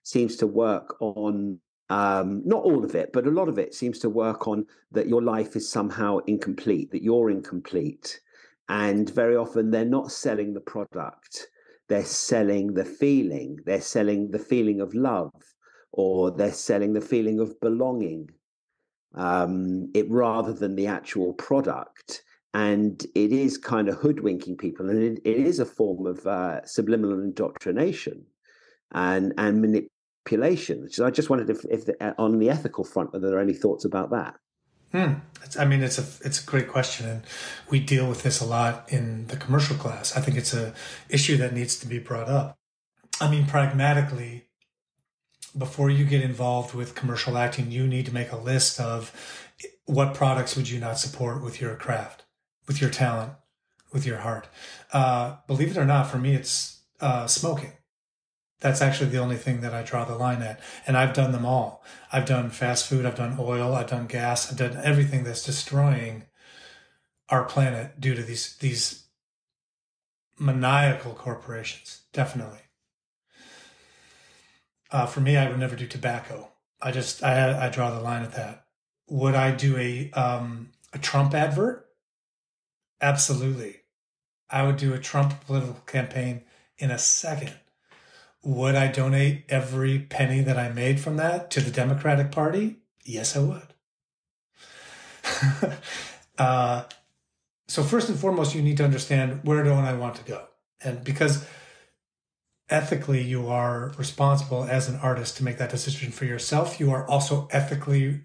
seems to work on, not all of it, but a lot of it seems to work on that your life is somehow incomplete, that you're incomplete. And very often they're not selling the product. They're selling the feeling. They're selling the feeling of love, or they're selling the feeling of belonging, rather than the actual product. And it is kind of hoodwinking people. And it is a form of subliminal indoctrination and manipulation. So I just wondered if on the ethical front, whether there are any thoughts about that. It's a great question, and we deal with this a lot in the commercial class. I think it's a issue that needs to be brought up. Pragmatically, before you get involved with commercial acting, you need to make a list of what products would you not support with your craft, with your talent, with your heart. Believe it or not, for me, it's smoking. That's actually the only thing that I draw the line at. And I've done them all. I've done fast food, I've done oil, I've done gas, I've done everything that's destroying our planet due to these maniacal corporations. Definitely. For me, I would never do tobacco. I draw the line at that. Would I do a Trump advert? Absolutely. I would do a Trump political campaign in a second. Would I donate every penny that I made from that to the Democratic Party? Yes, I would. So first and foremost, you need to understand, where do I want to go? And because ethically you are responsible as an artist to make that decision for yourself, you are also ethically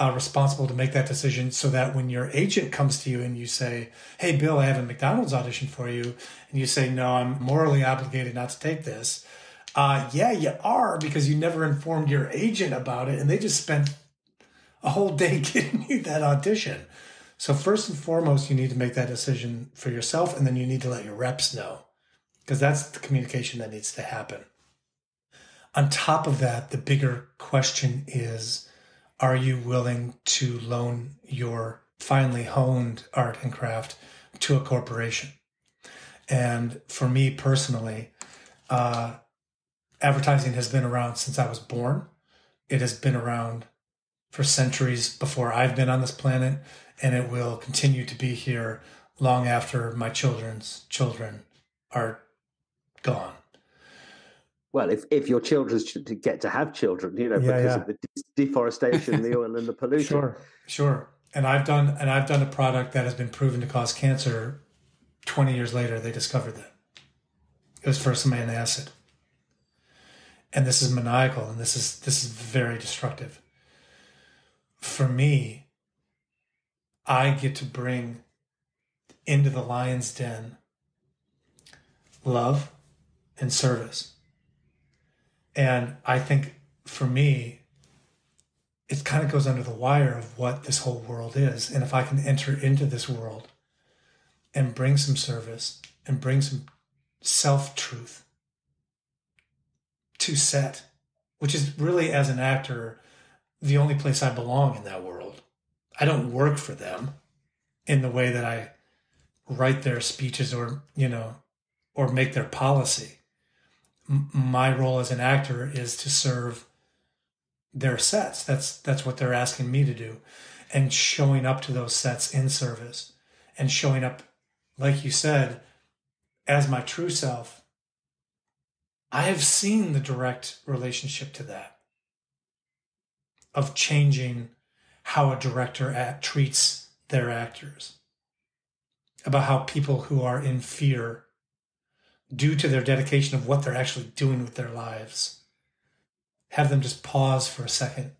responsible to make that decision, so that when your agent comes to you and you say, hey, Bill, I have a McDonald's audition for you, and you say, no, I'm morally obligated not to take this. Yeah, you are, because you never informed your agent about it, and they just spent a whole day getting you that audition. So first and foremost, you need to make that decision for yourself, and then you need to let your reps know, because that's the communication that needs to happen. On top of that, the bigger question is, are you willing to loan your finely honed art and craft to a corporation? And for me personally, advertising has been around since I was born. It has been around for centuries before I've been on this planet, and it will continue to be here long after my children's children are gone. Well, if your children should get to have children, because of the deforestation, the oil, and the pollution. Sure. And I've done a product that has been proven to cause cancer. 20 years later, they discovered that it was first amino acid, and this is maniacal, and this is very destructive. For me, I get to bring into the lion's den love and service. And I think for me, it kind of goes under the wire of what this whole world is. And if I can enter into this world and bring some service and bring some self-truth to set, which is really, as an actor, the only place I belong in that world. I don't work for them in the way that I write their speeches or make their policy. My role as an actor is to serve their sets. That's what they're asking me to do, and showing up to those sets in service, and showing up, like you said, as my true self. I have seen the direct relationship to that, of changing how a director treats their actors, about how people who are in fear, due to their dedication of what they're actually doing with their lives, have them just pause for a second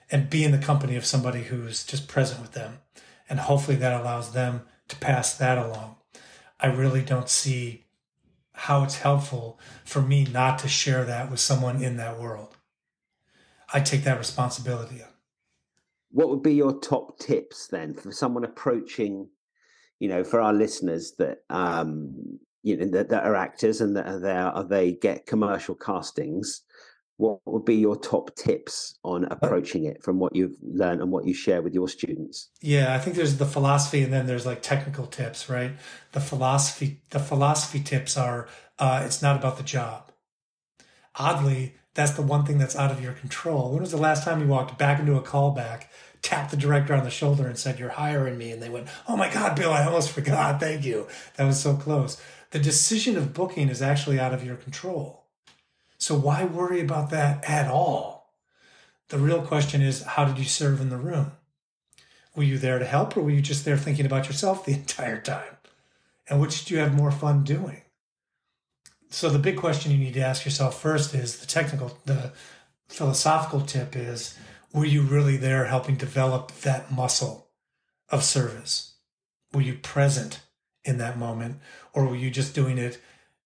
and be in the company of somebody who's just present with them. And hopefully that allows them to pass that along. I really don't see how it's helpful for me not to share that with someone in that world. I take that responsibility on. What would be your top tips then for someone approaching, for our listeners that that are actors and that they get commercial castings? What would be your top tips on approaching it from what you've learned and what you share with your students? Yeah, I think there's the philosophy, and then there's like technical tips, right? The philosophy tips are, it's not about the job. Oddly, that's the one thing that's out of your control. When was the last time you walked back into a callback, tapped the director on the shoulder and said, you're hiring me? And they went, oh my God, Bill, I almost forgot. Thank you. That was so close. The decision of booking is actually out of your control. So why worry about that at all? The real question is, how did you serve in the room? Were you there to help, or were you just there thinking about yourself the entire time? And which do you have more fun doing? So the big question you need to ask yourself first is the philosophical tip is, were you really there helping develop that muscle of service? Were you present in that moment, or were you just doing it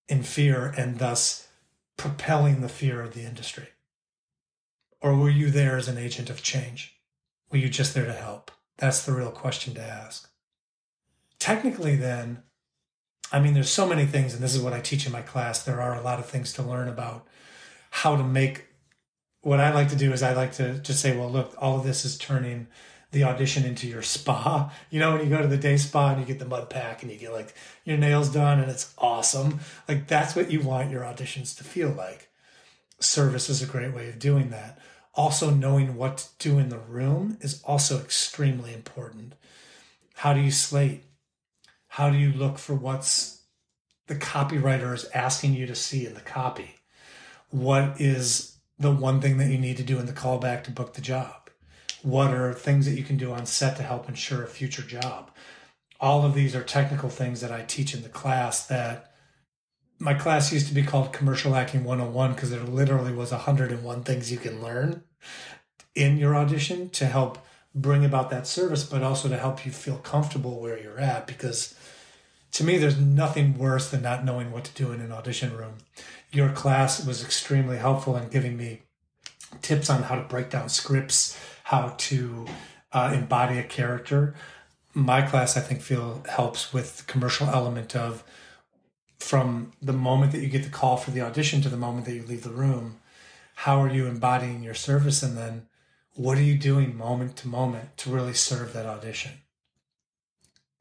in fear and thus propelling the fear of the industry? Or were you there as an agent of change? Were you just there to help? That's the real question to ask. Technically then, there's so many things, and this is what I teach in my class. There are a lot of things to learn about how to make. What I like to do is I like to just say, well, look, all of this is turning the audition into your spa. When you go to the day spa and you get the mud pack and you get like your nails done and it's awesome. Like, that's what you want your auditions to feel like. Service is a great way of doing that. Also, knowing what to do in the room is also extremely important. How do you slate? How do you look for what's the copywriter is asking you to see in the copy? What is the one thing that you need to do in the callback to book the job? What are things that you can do on set to help ensure a future job? All of these are technical things that I teach in the class. That my class used to be called Commercial Acting 101 because there literally was 101 things you can learn in your audition to help bring about that service, but also to help you feel comfortable where you're at. Because to me, there's nothing worse than not knowing what to do in an audition room. Your class was extremely helpful in giving me tips on how to break down scripts, how to embody a character. My class, I think, helps with the commercial element of from the moment that you get the call for the audition to the moment that you leave the room, how are you embodying your service? And then what are you doing moment to moment to really serve that audition?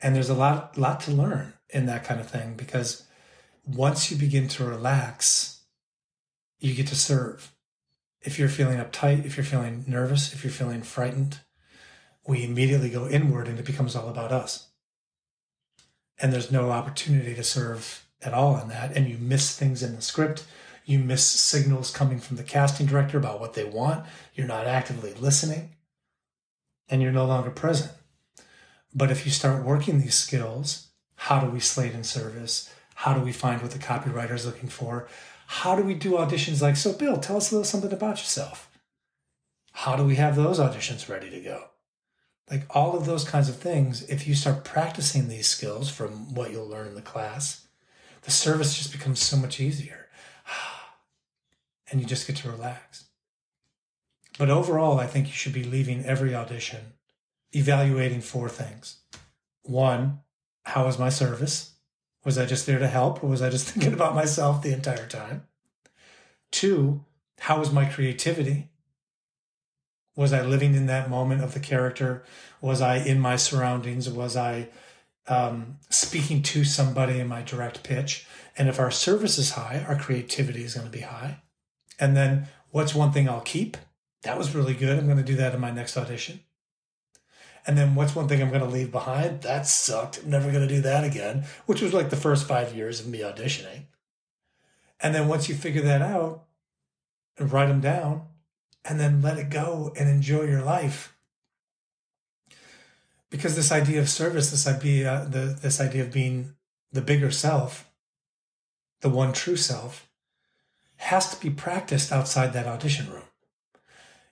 And there's a lot to learn in that kind of thing, because once you begin to relax, you get to serve. If you're feeling uptight, if you're feeling nervous, if you're feeling frightened, we immediately go inward and it becomes all about us. And there's no opportunity to serve at all in that. And you miss things in the script. You miss signals coming from the casting director about what they want. You're not actively listening and you're no longer present. But if you start working these skills, how do we slate in service? How do we find what the copywriter is looking for? How do we do auditions like, so Bill, tell us a little something about yourself. How do we have those auditions ready to go? Like all of those kinds of things, if you start practicing these skills from what you'll learn in the class, the service just becomes so much easier. And you just get to relax. But overall, I think you should be leaving every audition evaluating 4 things. 1, how was my service? Was I just there to help, or was I just thinking about myself the entire time? 2, how was my creativity? Was I living in that moment of the character? Was I in my surroundings? Was I speaking to somebody in my direct pitch? And if our service is high, our creativity is going to be high. And then what's one thing I'll keep? That was really good. I'm going to do that in my next audition. And then what's one thing I'm going to leave behind? That sucked. I'm never going to do that again, which was like the first 5 years of me auditioning. And then once you figure that out and write them down and then let it go and enjoy your life. Because this idea of service, this idea of being the bigger self, the one true self, has to be practiced outside that audition room.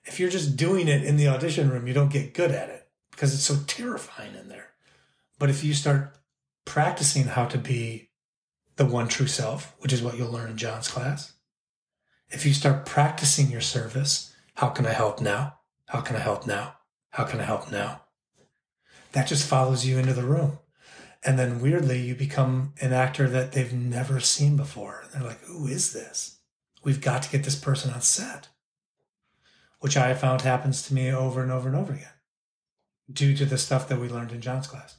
If you're just doing it in the audition room, you don't get good at it because it's so terrifying in there. But if you start practicing how to be the one true self, which is what you'll learn in John's class, if you start practicing your service, how can I help now? How can I help now? How can I help now? That just follows you into the room. And then weirdly, you become an actor that they've never seen before. They're like, who is this? We've got to get this person on set, which I have found happens to me over and over and over again due to the stuff that we learned in John's class.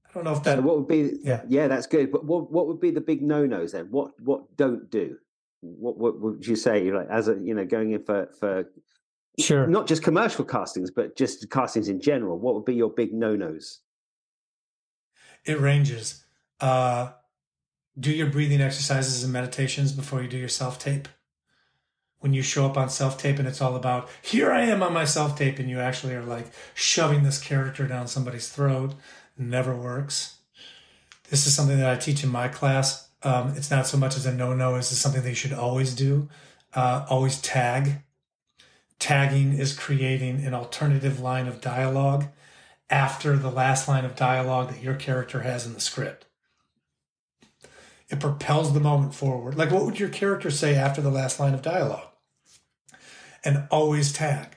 I don't know if that... So what would be... Yeah, that's good. But what would be the big no-nos then? What don't do? What would you say, like, as a, going in for sure, not just commercial castings, but just castings in general? What would be your big no-nos? It ranges. Do your breathing exercises and meditations before you do your self-tape. When you show up on self-tape and it's all about, here I am on my self-tape, and you actually are like shoving this character down somebody's throat, never works. This is something that I teach in my class. It's not so much as a no-no as it's something that you should always do. Always tag. Tagging is creating an alternative line of dialogue after the last line of dialogue that your character has in the script. It propels the moment forward. Like, what would your character say after the last line of dialogue? And always tag.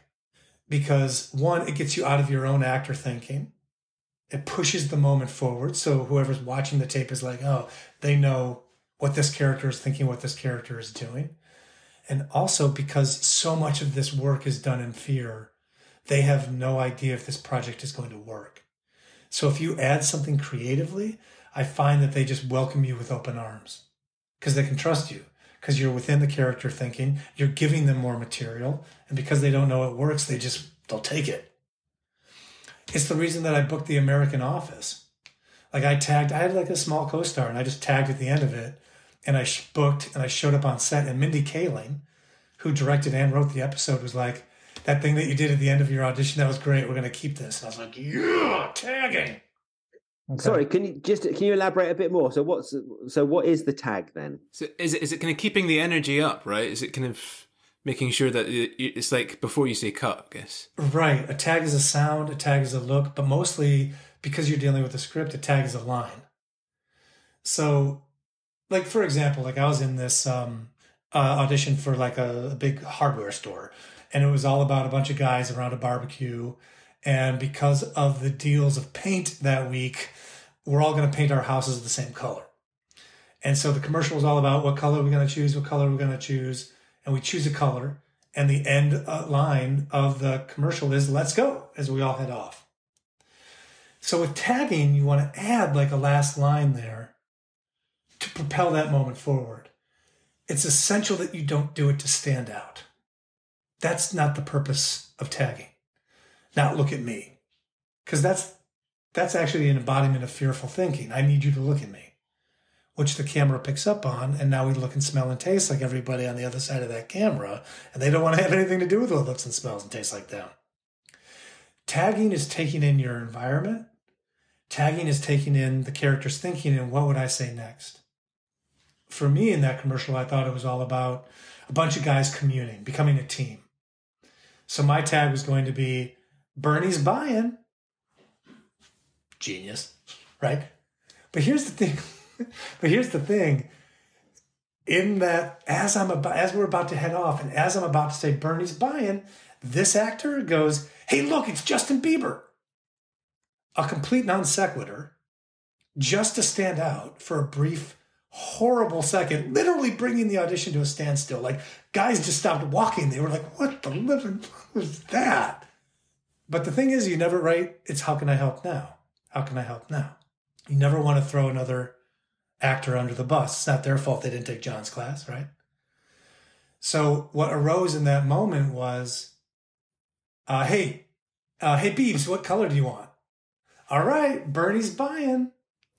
Because, 1, it gets you out of your own actor thinking. It pushes the moment forward. So whoever's watching the tape is like, oh, they know what this character is thinking, what this character is doing. And also because so much of this work is done in fear, they have no idea if this project is going to work. So if you add something creatively, I find that they just welcome you with open arms because they can trust you, because you're within the character thinking, you're giving them more material, and because they don't know it works, they'll take it. It's the reason that I booked The American Office. Like I had like a small co-star and I just tagged at the end of it, and I booked and I showed up on set, and Mindy Kaling, who directed and wrote the episode, was like, that thing that you did at the end of your audition, that was great. We're going to keep this. And I was like, yeah, tagging. Okay. Sorry, can you elaborate a bit more? So what is the tag then? So is it kind of keeping the energy up, right? Is it kind of making sure that it's like before you say cut, I guess? Right. A tag is a sound, a tag is a look, but mostly because you're dealing with a script, a tag is a line. So, like, for example, like I was in this audition for like a big hardware store, and it was all about a bunch of guys around a barbecue. And because of the deals of paint that week, we're all going to paint our houses the same color. And so the commercial was all about what color we're going to choose, and we choose a color. And the end line of the commercial is "let's go" as we all head off. So with tagging, you want to add like a last line there to propel that moment forward. It's essential that you don't do it to stand out. That's not the purpose of tagging. Now look at me, because that's actually an embodiment of fearful thinking. I need you to look at me, which the camera picks up on, and now we look and smell and taste like everybody on the other side of that camera, and they don't want to have anything to do with what looks and smells and tastes like them. Tagging is taking in your environment. Tagging is taking in the character's thinking and what would I say next. For me in that commercial, I thought it was all about a bunch of guys communing, becoming a team. So my tag was going to be Bernie's buying. Genius, right? But here's the thing. In that, as we're about to head off, and as I'm about to say Bernie's buying, this actor goes, "Hey, look, it's Justin Bieber." A complete non sequitur, just to stand out for a brief, horrible second, literally bringing the audition to a standstill. Like, guys just stopped walking. They were like, "What the living was that?" But the thing is, you never write, it's "how can I help now? How can I help now?" You never want to throw another actor under the bus. It's not their fault they didn't take John's class, right? So what arose in that moment was, hey, Beebs, what color do you want? All right, Bernie's buying.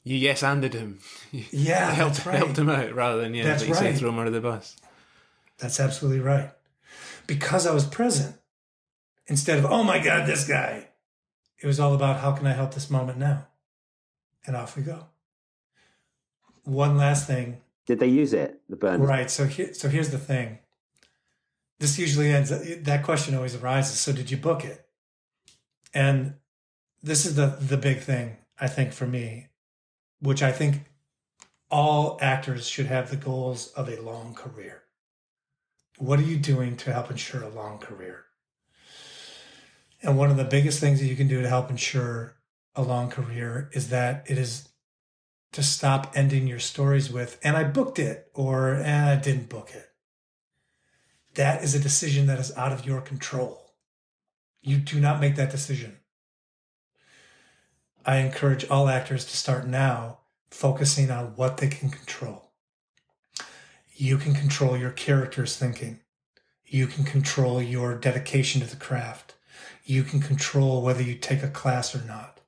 You yes-anded him. Yeah, helped him out rather than that's right. Throw him under the bus. That's absolutely right. Because I was present, instead of, "Oh my God, this guy," it was all about how can I help this moment now? And off we go. One last thing. Did they use it, the burn? Right. So here's the thing. This usually ends, that question always arises. So did you book it? And this is the big thing, I think, for me, which I think all actors should have the goals of a long career. What are you doing to help ensure a long career? And one of the biggest things that you can do to help ensure a long career is that it is to stop ending your stories with, "and I booked it," or "and I didn't book it." That is a decision that is out of your control. You do not make that decision. I encourage all actors to start now focusing on what they can control. You can control your character's thinking. You can control your dedication to the craft. You can control whether you take a class or not.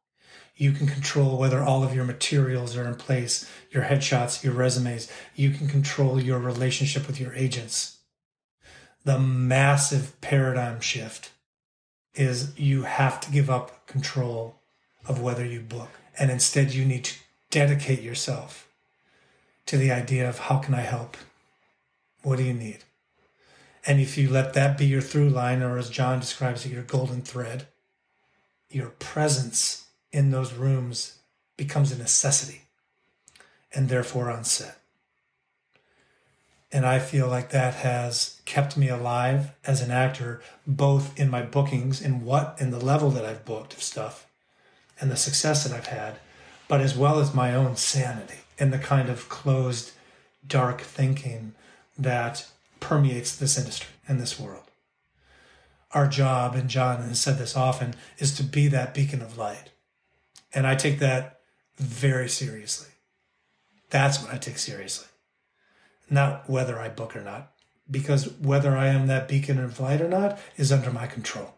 You can control whether all of your materials are in place, your headshots, your resumes. You can control your relationship with your agents. The massive paradigm shift is you have to give up control of whether you book. And instead you need to dedicate yourself to the idea of how can I help? What do you need? And if you let that be your through line, or as John describes it, your golden thread, your presence in those rooms becomes a necessity and therefore on set. And I feel like that has kept me alive as an actor, both in my bookings, in the level that I've booked of stuff and the success that I've had, but as well as my own sanity and the kind of closed, dark thinking that permeates this industry and this world. Our job, and John has said this often, is to be that beacon of light. And I take that very seriously. That's what I take seriously. Not whether I book or not, because whether I am that beacon of light or not is under my control.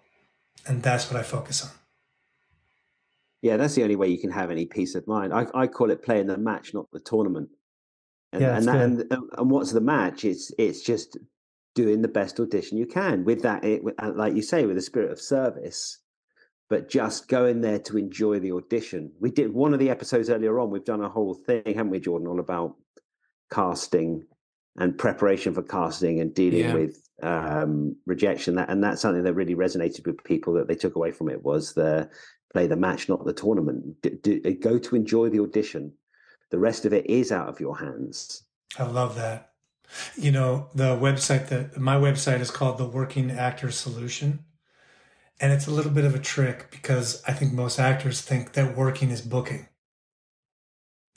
And that's what I focus on. Yeah, that's the only way you can have any peace of mind. I call it playing the match, not the tournament. And what's the match? It's just doing the best audition you can with that, like you say, with a spirit of service, but just go in there to enjoy the audition. We did one of the episodes earlier on. We've done a whole thing, haven't we, Jordan, all about casting and preparation for casting and dealing with rejection. And that's something that really resonated with people, that they took away from it was the play the match, not the tournament. Go to enjoy the audition. The rest of it is out of your hands. I love that. You know, my website is called The Working Actor Solution. And it's a little bit of a trick, because I think most actors think that working is booking.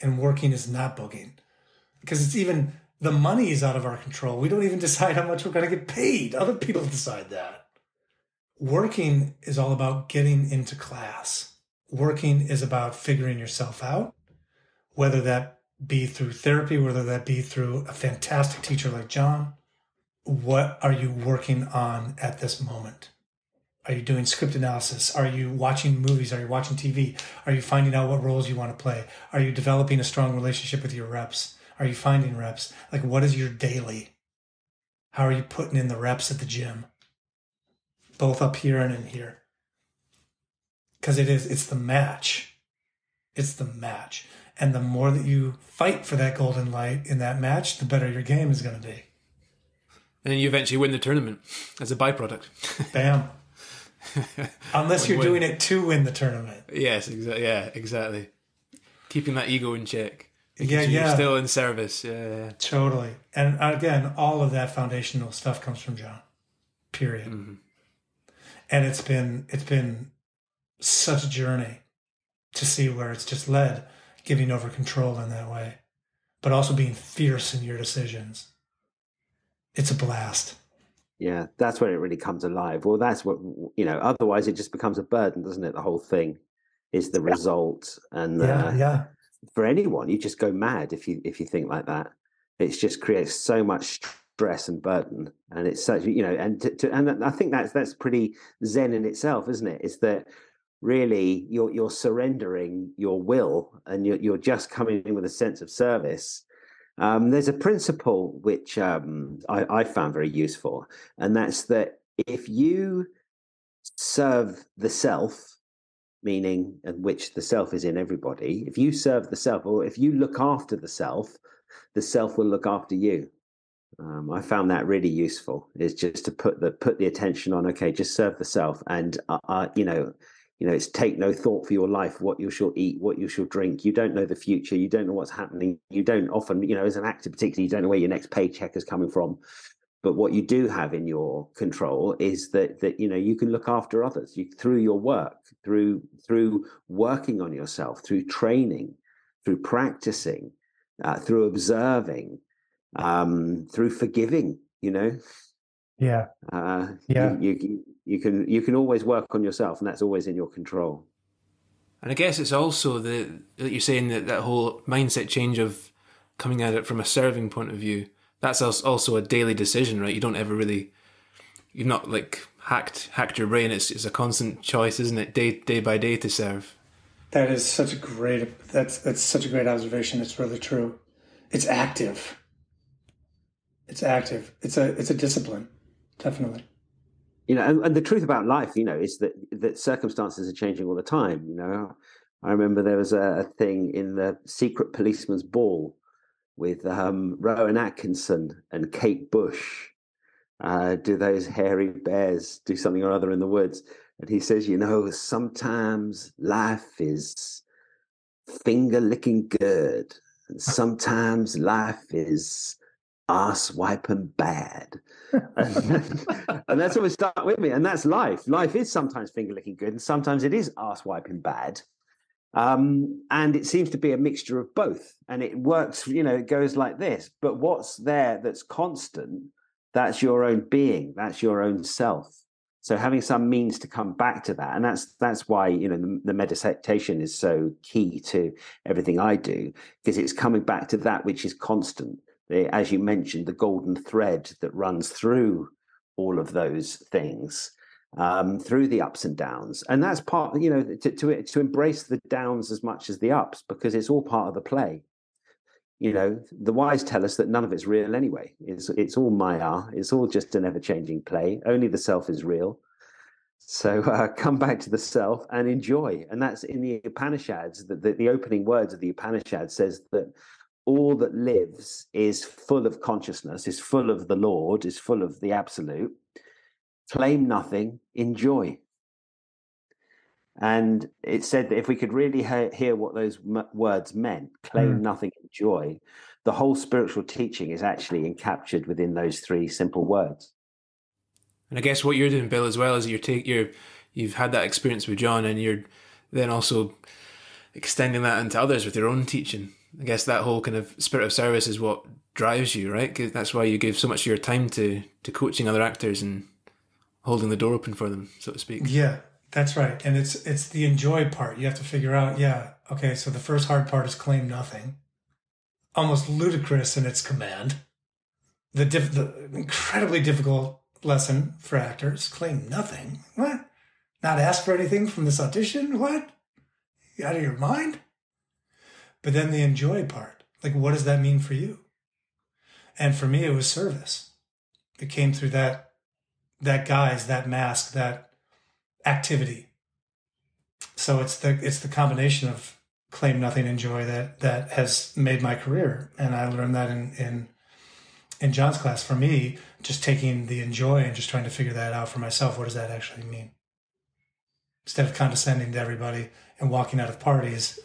And working is not booking. Because it's even, the money is out of our control. We don't even decide how much we're going to get paid. Other people decide that. Working is all about getting into class. Working is about figuring yourself out, whether that be through therapy, whether that be through a fantastic teacher like John. What are you working on at this moment? Are you doing script analysis? Are you watching movies? Are you watching TV? Are you finding out what roles you want to play? Are you developing a strong relationship with your reps? Are you finding reps? Like, what is your daily? How are you putting in the reps at the gym? Both up here and in here. Because it's the match. It's the match. And the more that you fight for that golden light in that match, the better your game is going to be. And then you eventually win the tournament as a byproduct. Bam. Unless you're doing it to win the tournament. Yes, exactly. Yeah, exactly. Keeping that ego in check. You're still in service. Yeah. Totally. And again, all of that foundational stuff comes from John. Period. Mm-hmm. And it's been such a journey to see where it's just led, giving over control in that way, but also being fierce in your decisions. It's a blast. Yeah, that's where it really comes alive. Well, that's what, otherwise it just becomes a burden, doesn't it? The whole thing is the result. And for anyone, you just go mad if you think like that. It just creates so much stress and burden. And it's such, and I think that's pretty Zen in itself, isn't it? Is that really you're surrendering your will, and you're just coming in with a sense of service. There's a principle which I found very useful, and that's that if you serve the self, meaning in which the self is in everybody, if you serve the self, or if you look after the self will look after you. I found that really useful, is just to put the attention on, okay, just serve the self, and it's take no thought for your life, what you shall eat, what you shall drink. You don't know the future. You don't know what's happening. You don't often, as an actor particularly, you don't know where your next paycheck is coming from. But what you do have in your control is that you can look after others through your work, through working on yourself, through training, through practicing, through observing, through forgiving. Yeah. You can always work on yourself, and that's always in your control. And I guess it's also that you're saying that whole mindset change of coming at it from a serving point of view. That's also a daily decision, right? You don't ever really, you've not like hacked your brain. It's a constant choice, isn't it? Day by day to serve. That is such a great. That's such a great observation. It's really true. It's active. It's active. It's a discipline, definitely. And the truth about life, is that circumstances are changing all the time. I remember there was a thing in the Secret Policeman's Ball with Rowan Atkinson and Kate Bush. Do those hairy bears do something or other in the woods? And he says, sometimes life is finger licking good, and sometimes life is arse wiping bad. And that's always stuck with me. And that's life. Life is sometimes finger licking good, and sometimes it is arse wiping bad. And it seems to be a mixture of both. And it works, it goes like this. But what's there that's constant, that's your own being, that's your own self. So having some means to come back to that. And that's why, the meditation is so key to everything I do, because it's coming back to that which is constant. As you mentioned, the golden thread that runs through all of those things, through the ups and downs. And that's part, to embrace the downs as much as the ups, because it's all part of the play. the wise tell us that none of it's real anyway. It's all Maya. It's all just an ever-changing play. Only the self is real. So come back to the self and enjoy. And that's in the Upanishads. The opening words of the Upanishad says that all that lives is full of consciousness, is full of the Lord, is full of the absolute. Claim nothing, enjoy. And it said that if we could really hear what those words meant, claim nothing, enjoy, the whole spiritual teaching is actually encaptured within those three simple words. And I guess what you're doing, Bill, as well, is you've had that experience with John, and you're then also extending that into others with your own teaching. I guess that whole kind of spirit of service is what drives you, right? 'Cause that's why you give so much of your time to coaching other actors and holding the door open for them, so to speak. Yeah, that's right. And it's the enjoy part. You have to figure out, okay, so the first hard part is claim nothing. Almost ludicrous in its command. The incredibly difficult lesson for actors, claim nothing. What? Not ask for anything from this audition? What? You out of your mind? But then the enjoy part, like, what does that mean for you? And for me, it was service. It came through that guise, that mask, that activity. So it's the combination of claim nothing, enjoy that has made my career. And I learned that in John's class. For me, just taking the enjoy and just trying to figure that out for myself. What does that actually mean? Instead of condescending to everybody and walking out of parties.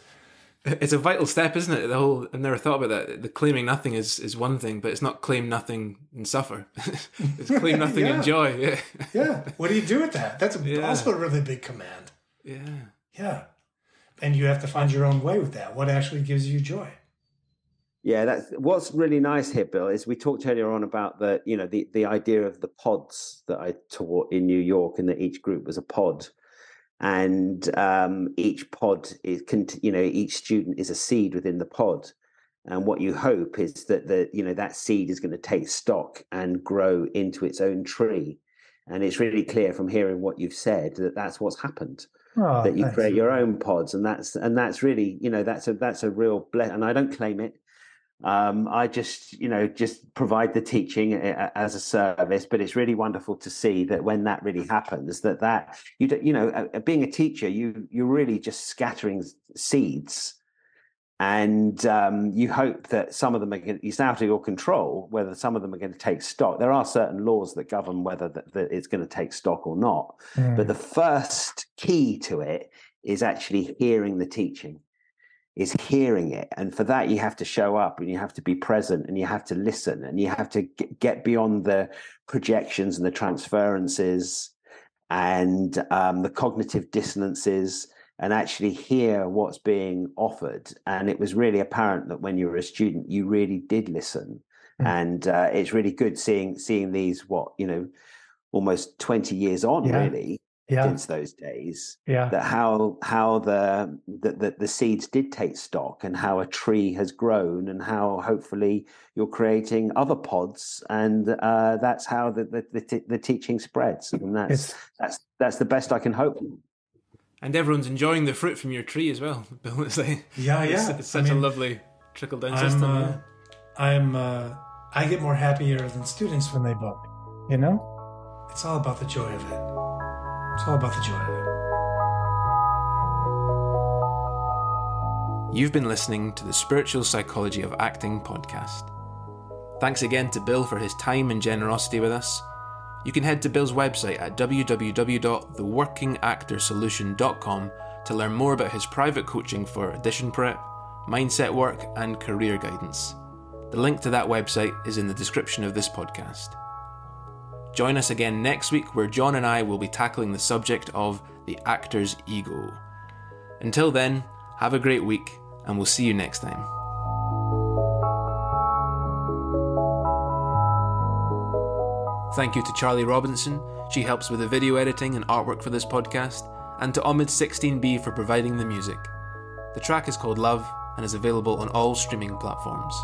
It's a vital step, isn't it? I've never thought about that. The claiming nothing is one thing, but it's not claim nothing and suffer. It's claim nothing and joy. Yeah. Yeah. What do you do with that? That's also a really big command. Yeah. Yeah. And you have to find your own way with that. What actually gives you joy? Yeah, that's what's really nice here, Bill, is we talked earlier on about the idea of the pods that I taught in New York, and that each group was a pod. And each pod is, each student is a seed within the pod. And what you hope is that that seed is going to take stock and grow into its own tree. And it's really clear from hearing what you've said that that's what's happened. That you create your own pods, and that's really, that's a real blessing. And I don't claim it. I just provide the teaching as a service, but it's really wonderful to see that when that really happens, that being a teacher, you're really just scattering seeds, and you hope that some of them it's out of your control whether some of them are going to take stock. There are certain laws that govern whether that it's going to take stock or not. But the first key to it is actually hearing the teaching. Is hearing it, and for that you have to show up, and you have to be present, and you have to listen, and you have to get beyond the projections and the transferences and the cognitive dissonances, and actually hear what's being offered. And it was really apparent that when you were a student, you really did listen. And it's really good seeing these almost 20 years on, really. Since those days, that how the seeds did take stock, and how a tree has grown, and how hopefully you're creating other pods, and that's how the teaching spreads, and that's the best I can hope. And everyone's enjoying the fruit from your tree as well, Bill. It's such a lovely trickle down system. I get more happier than students when they book. It's all about the joy of it. It's all about the joy of it. You've been listening to the Spiritual Psychology of Acting podcast. Thanks again to Bill for his time and generosity with us. You can head to Bill's website at www.theworkingactorsolution.com to learn more about his private coaching for audition prep, mindset work, and career guidance. The link to that website is in the description of this podcast. Join us again next week, where John and I will be tackling the subject of the actor's ego. Until then, have a great week, and we'll see you next time. Thank you to Charlie Robinson. She helps with the video editing and artwork for this podcast, and to Omid 16B for providing the music. The track is called Love and is available on all streaming platforms.